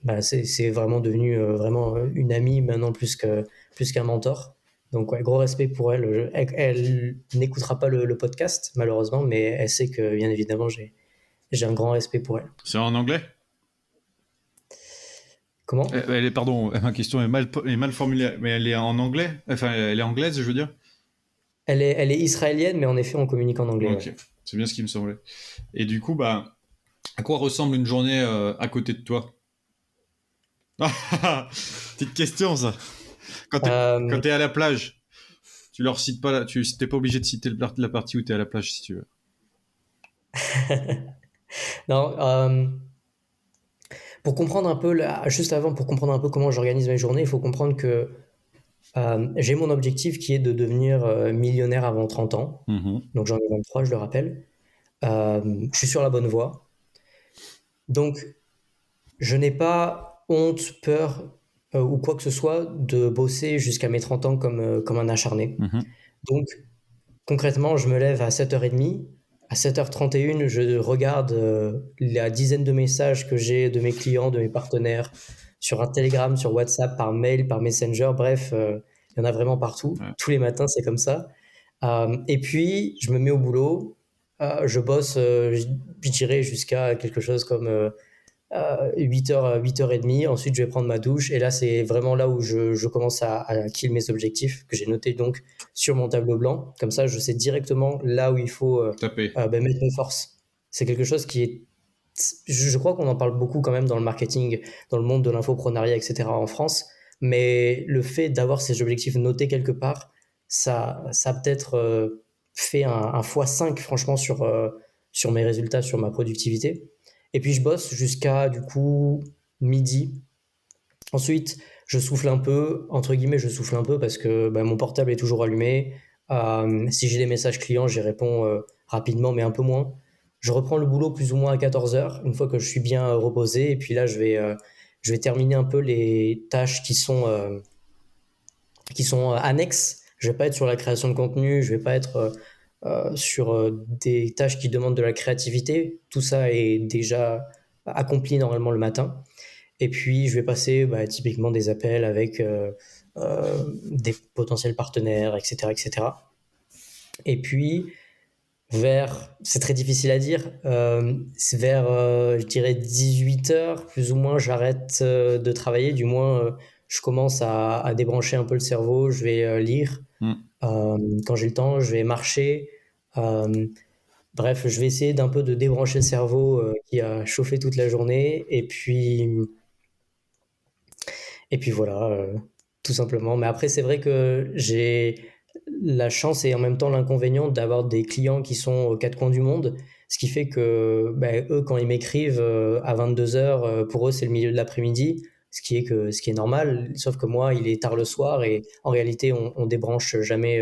bah, c'est vraiment devenu vraiment une amie maintenant plus qu'un mentor. Donc, ouais, gros respect pour elle. Elle n'écoutera pas le podcast, malheureusement, mais elle sait que, bien évidemment, j'ai un grand respect pour elle. C'est en anglais? Comment? Pardon, ma question est mal formulée, mais elle est en anglais? Enfin, elle est anglaise, je veux dire? Elle est israélienne, mais en effet, on communique en anglais. Ok, Ouais. c'est bien ce qui me semblait. Et du coup, bah, à quoi ressemble une journée à côté de toi? Petite question, ça. Quand t'es, quand Euh, t'es à la plage, tu leur cites pas, t'es pas obligé de citer la partie où t'es à la plage si tu veux. non, pour comprendre un peu, juste avant, pour comprendre un peu comment j'organise mes journées, il faut comprendre que j'ai mon objectif qui est de devenir millionnaire avant 30 ans. Mhm. Donc j'en ai 23, je le rappelle. Je suis sur la bonne voie. Donc je n'ai pas honte, peur ou quoi que ce soit de bosser jusqu'à mes 30 ans comme un acharné. Mhm. Donc concrètement, je me lève à 7h30. À 7h31, je regarde la dizaine de messages que j'ai de mes clients, de mes partenaires, sur un Telegram, sur WhatsApp, par mail, par Messenger, bref, il y en a vraiment partout. Ouais. Tous les matins, c'est comme ça. Et puis, je me mets au boulot. Je bosse, je dirais, jusqu'à quelque chose comme 8h, 8h30. Ensuite, je vais prendre ma douche. Et là, c'est vraiment là où je commence à kill mes objectifs que j'ai notés donc sur mon tableau blanc. Comme ça, je sais directement là où il faut Taper. mettre mes forces. C'est quelque chose qui est. Je crois qu'on en parle beaucoup quand même dans le marketing, dans le monde de l'infoprenariat, etc. en France. Mais le fait d'avoir ces objectifs notés quelque part, ça a peut-être fait un x5 franchement sur mes résultats, sur ma productivité. Et puis je bosse jusqu'à du coup midi. Ensuite, je souffle un peu, entre guillemets, je souffle un peu parce que bah, mon portable est toujours allumé. Si j'ai des messages clients, j'y réponds rapidement, mais un peu moins. Je reprends le boulot plus ou moins à 14h, une fois que je suis bien reposé. Et puis là, je vais terminer un peu les tâches qui sont annexes. Je vais pas être sur la création de contenu, je vais pas être sur des tâches qui demandent de la créativité. Tout ça est déjà accompli normalement le matin. Et puis, je vais passer typiquement des appels avec des potentiels partenaires, etc., etc. Et puis, c'est très difficile à dire, c'est vers, je dirais, 18 heures, plus ou moins, j'arrête de travailler. Du moins, je commence à débrancher un peu le cerveau. Je vais lire. Mm. Quand j'ai le temps, je vais marcher. Euh, Bref, je vais essayer d'un peu de débrancher le cerveau qui a chauffé toute la journée. Et puis voilà, tout simplement. Mais après, c'est vrai que j'ai la chance et en même temps l'inconvénient d'avoir des clients qui sont aux quatre coins du monde. Ce qui fait que eux, quand ils m'écrivent à 22 heures, pour eux, c'est le milieu de l'après-midi. Ce qui est normal, sauf que moi, il est tard le soir et en réalité, on débranche jamais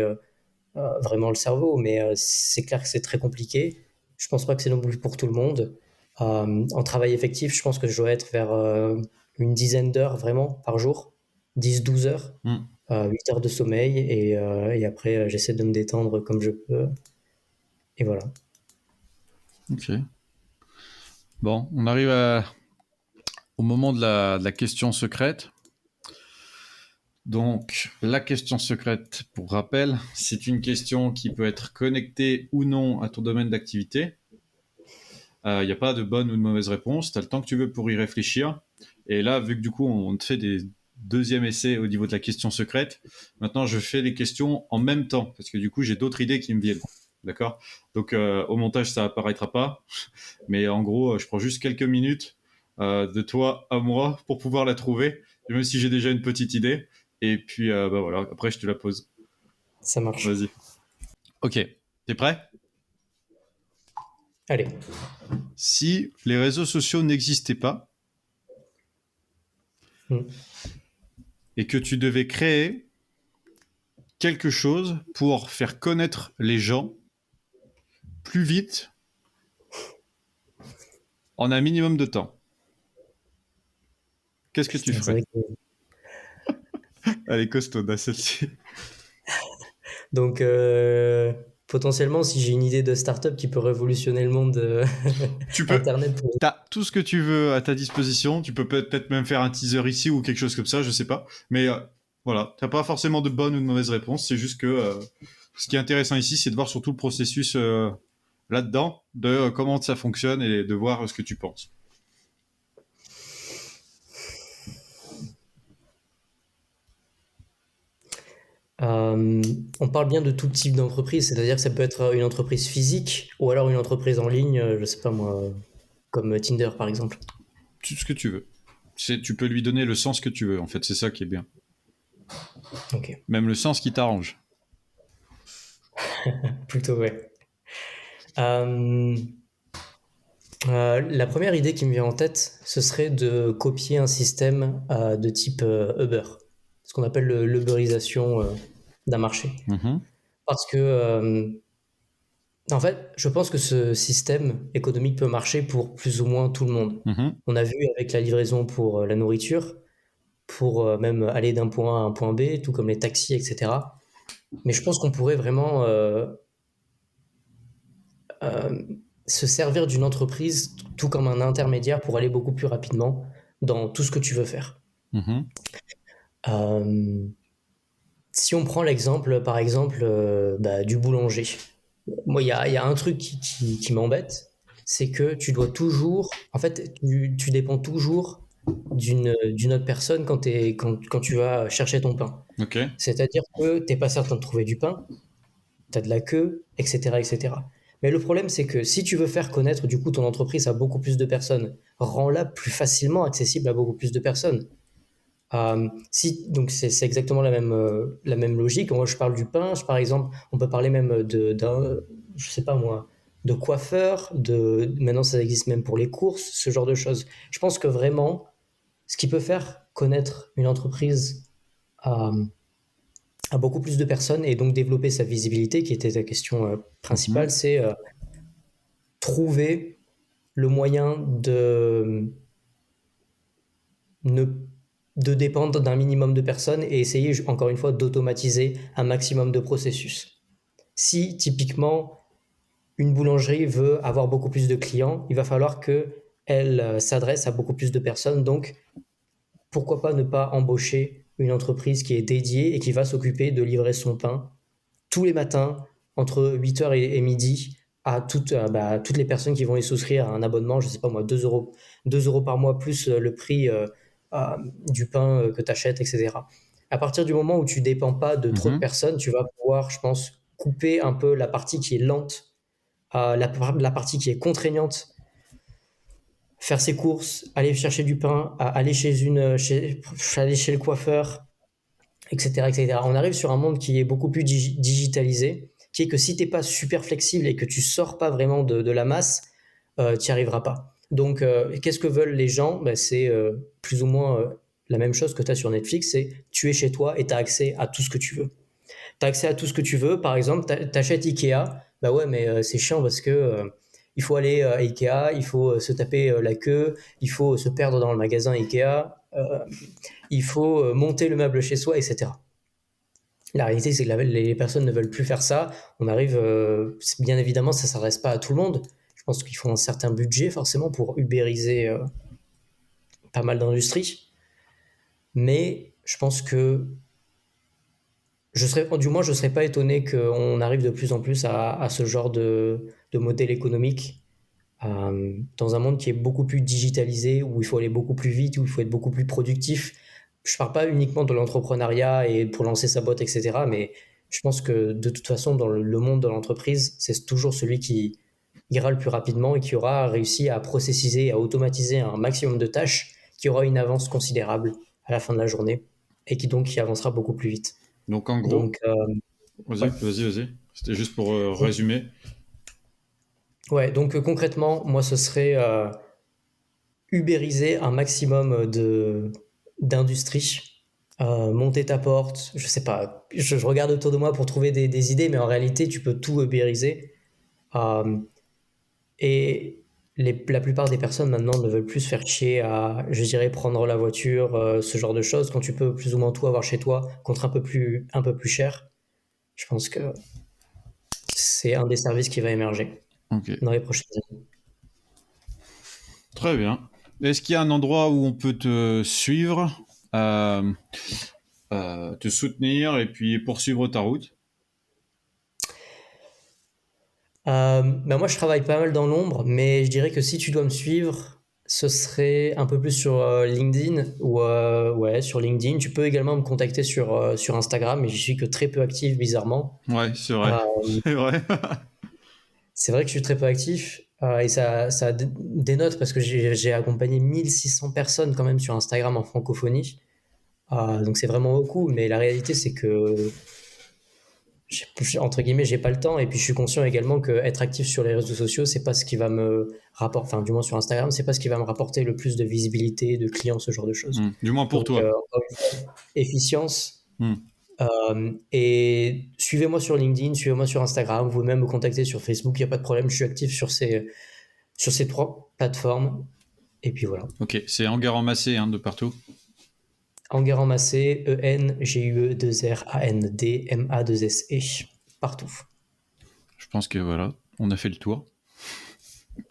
vraiment le cerveau. Mais c'est clair que c'est très compliqué. Je pense pas que c'est non plus pour tout le monde. En travail effectif, je pense que je dois être vers une dizaine d'heures vraiment par jour. 10-12 heures, Hmm. 8 heures de sommeil, et après, j'essaie de me détendre comme je peux. Et voilà. Ok. Bon, on arrive au moment de la question secrète. Donc, la question secrète, pour rappel, c'est une question qui peut être connectée ou non à ton domaine d'activité. Il n'y a pas de bonne ou de mauvaise réponse. Tu as le temps que tu veux pour y réfléchir. Et là, vu que du coup, on te fait des deuxièmes essais au niveau de la question secrète, maintenant, je fais les questions en même temps, parce que du coup, j'ai d'autres idées qui me viennent. D'accord? Donc, au montage, ça apparaîtra pas. Mais en gros, je prends juste quelques minutes de toi à moi pour pouvoir la trouver, même si j'ai déjà une petite idée. Et puis, bah voilà, après, je te la pose. Ça marche. Vas-y. Ok, t'es prêt? Allez. Si les réseaux sociaux n'existaient pas Hmm. et que tu devais créer quelque chose pour faire connaître les gens plus vite en un minimum de temps, qu'est-ce que tu Putain, c'est ferais? vrai que... Elle est costaud, celle-ci. Donc, potentiellement, si j'ai une idée de start-up qui peut révolutionner le monde Tu peux. Internet, T'as tout ce que tu veux à ta disposition. Tu peux peut-être même faire un teaser ici ou quelque chose comme ça, je sais pas. Mais voilà, t'as pas forcément de bonne ou de mauvaise réponse. C'est juste que ce qui est intéressant ici, c'est de voir surtout le processus là-dedans, de comment ça fonctionne et de voir ce que tu penses. on parle bien de tout type d'entreprise, c'est-à-dire que ça peut être une entreprise physique ou alors une entreprise en ligne, je sais pas moi, comme Tinder par exemple. Tout ce que tu veux. Tu peux lui donner le sens que tu veux, en fait. C'est ça qui est bien. Ok, Même le sens qui t'arrange. plutôt ouais. Euh, la première idée qui me vient en tête, ce serait de copier un système de type Uber, ce qu'on appelle l'Uberisation d'un marché. Mhm, Parce que, en fait, je pense que ce système économique peut marcher pour plus ou moins tout le monde. mhm, On a vu avec la livraison pour la nourriture, pour même aller d'un point A à un point B, tout comme les taxis, etc. Mais je pense qu'on pourrait vraiment euh, se servir d'une entreprise tout comme un intermédiaire pour aller beaucoup plus rapidement dans tout ce que tu veux faire. mhm, Euh, Si on prend l'exemple, par exemple, du boulanger. Moi, il y a un truc qui m'embête, c'est que tu dois toujours, en fait, tu dépends toujours d'une autre personne quand tu vas chercher ton pain. ok. C'est-à-dire que tu n'es pas certain de trouver du pain, tu as de la queue, etc., etc. Mais le problème, c'est que si tu veux faire connaître du coup ton entreprise à beaucoup plus de personnes, rends-la plus facilement accessible à beaucoup plus de personnes. Donc c'est exactement la même logique. Moi, je parle du pain. Par exemple, on peut parler même d'un, je sais pas moi, de coiffeur. Maintenant, ça existe même pour les courses, ce genre de choses. Je pense que vraiment, ce qui peut faire connaître une entreprise à, à beaucoup plus de personnes et donc développer sa visibilité, qui était ta question Mhm, principale, c'est trouver le moyen ne de dépendre d'un minimum de personnes et essayer, encore une fois, d'automatiser un maximum de processus. Si, typiquement, une boulangerie veut avoir beaucoup plus de clients, il va falloir qu'elle s'adresse à beaucoup plus de personnes. Donc, pourquoi pas ne pas embaucher une entreprise qui est dédiée et qui va s'occuper de livrer son pain tous les matins entre 8 heures et midi à toutes les personnes qui vont y souscrire à un abonnement, je sais pas moi, 2 euros par mois plus le prix du pain que tu achètes, etc. À partir du moment où tu dépends pas de trop de mhm, personnes, tu vas pouvoir, je pense, couper un peu la partie qui est lente, la partie qui est contraignante, faire ses courses, aller chercher du pain, aller chez le coiffeur, etc., etc. On arrive sur un monde qui est beaucoup plus digitalisé, qui est que si t'es pas super flexible et que tu sors pas vraiment de la masse, tu n'y arriveras pas. Donc, qu'est-ce que veulent les gens? Ben, c'est plus ou moins la même chose que tu as sur Netflix, c'est tu es chez toi et tu as accès à tout ce que tu veux. Tu as accès à tout ce que tu veux, par exemple, tu achètes Ikea, bah ouais, mais c'est chiant parce que il faut aller à Ikea, il faut se taper la queue, il faut se perdre dans le magasin Ikea, il faut monter le meuble chez soi, etc. La réalité, c'est que les personnes ne veulent plus faire ça. On arrive, bien évidemment, ça ne s'adresse pas à tout le monde. Je pense qu'il faut un certain budget forcément pour ubériser pas mal d'industries. Mais je pense que je serais pas étonné qu'on arrive de plus en plus à ce genre de modèle économique dans un monde qui est beaucoup plus digitalisé, où il faut aller beaucoup plus vite, où il faut être beaucoup plus productif. Je parle pas uniquement de l'entrepreneuriat et pour lancer sa boîte, etc. Mais je pense que de toute façon, dans le monde de l'entreprise, c'est toujours celui qui ira le plus rapidement et qui aura réussi à processiser, à automatiser un maximum de tâches, qui aura une avance considérable à la fin de la journée et qui avancera beaucoup plus vite. Donc en gros, Donc, vas-y. C'était juste pour résumer. Ouais, donc concrètement, moi, ce serait ubériser un maximum d'industries, monter ta porte, je sais pas, je regarde autour de moi pour trouver des idées, mais en réalité, tu peux tout ubériser. Et la plupart des personnes maintenant ne veulent plus se faire chier à, je dirais, prendre la voiture, ce genre de choses, quand tu peux plus ou moins tout avoir chez toi contre un peu plus cher. Je pense que c'est un des services qui va émerger dans les prochaines années. Très bien. Est-ce qu'il y a un endroit où on peut te suivre, te soutenir et puis poursuivre ta route? Moi, je travaille pas mal dans l'ombre, mais je dirais que si tu dois me suivre, ce serait un peu plus sur LinkedIn ou ouais, sur LinkedIn. Tu peux également me contacter sur Instagram, mais j'y suis que très peu actif, bizarrement. Ouais, c'est vrai. C'est vrai. C'est vrai que je suis très peu actif et ça dénote parce que j'ai accompagné 1600 personnes quand même sur Instagram en francophonie. Donc c'est vraiment beaucoup, mais la réalité c'est que entre guillemets j'ai pas le temps et puis je suis conscient également que être actif sur les réseaux sociaux c'est pas ce qui va me rapporter, enfin du moins sur Instagram c'est pas ce qui va me rapporter le plus de visibilité, de clients, ce genre de choses. Du moins pour toi. Encore une fois, efficience. Et suivez-moi sur LinkedIn, suivez-moi sur Instagram, vous pouvez même me contacter sur Facebook, il n'y a pas de problème, je suis actif sur ces 3 plateformes. Et puis voilà. Ok, c'est Enguerrand Massé de partout. Enguerrand Massé, ENGUE2RAND partout. Je pense que voilà, on a fait le tour.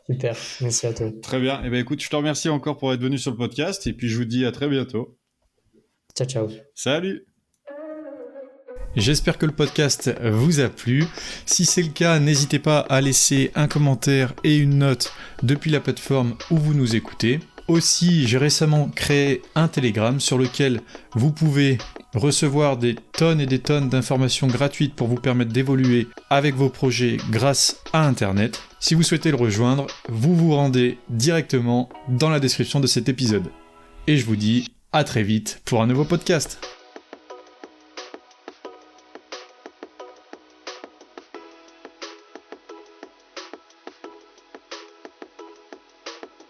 Super, merci à toi. Très bien, et écoute, je te remercie encore pour être venu sur le podcast et puis je vous dis à très bientôt. Ciao, ciao. Salut. J'espère que le podcast vous a plu. Si c'est le cas, n'hésitez pas à laisser un commentaire et une note depuis la plateforme où vous nous écoutez. Aussi, j'ai récemment créé un Telegram sur lequel vous pouvez recevoir des tonnes et des tonnes d'informations gratuites pour vous permettre d'évoluer avec vos projets grâce à Internet. Si vous souhaitez le rejoindre, vous vous rendez directement dans la description de cet épisode. Et je vous dis à très vite pour un nouveau podcast.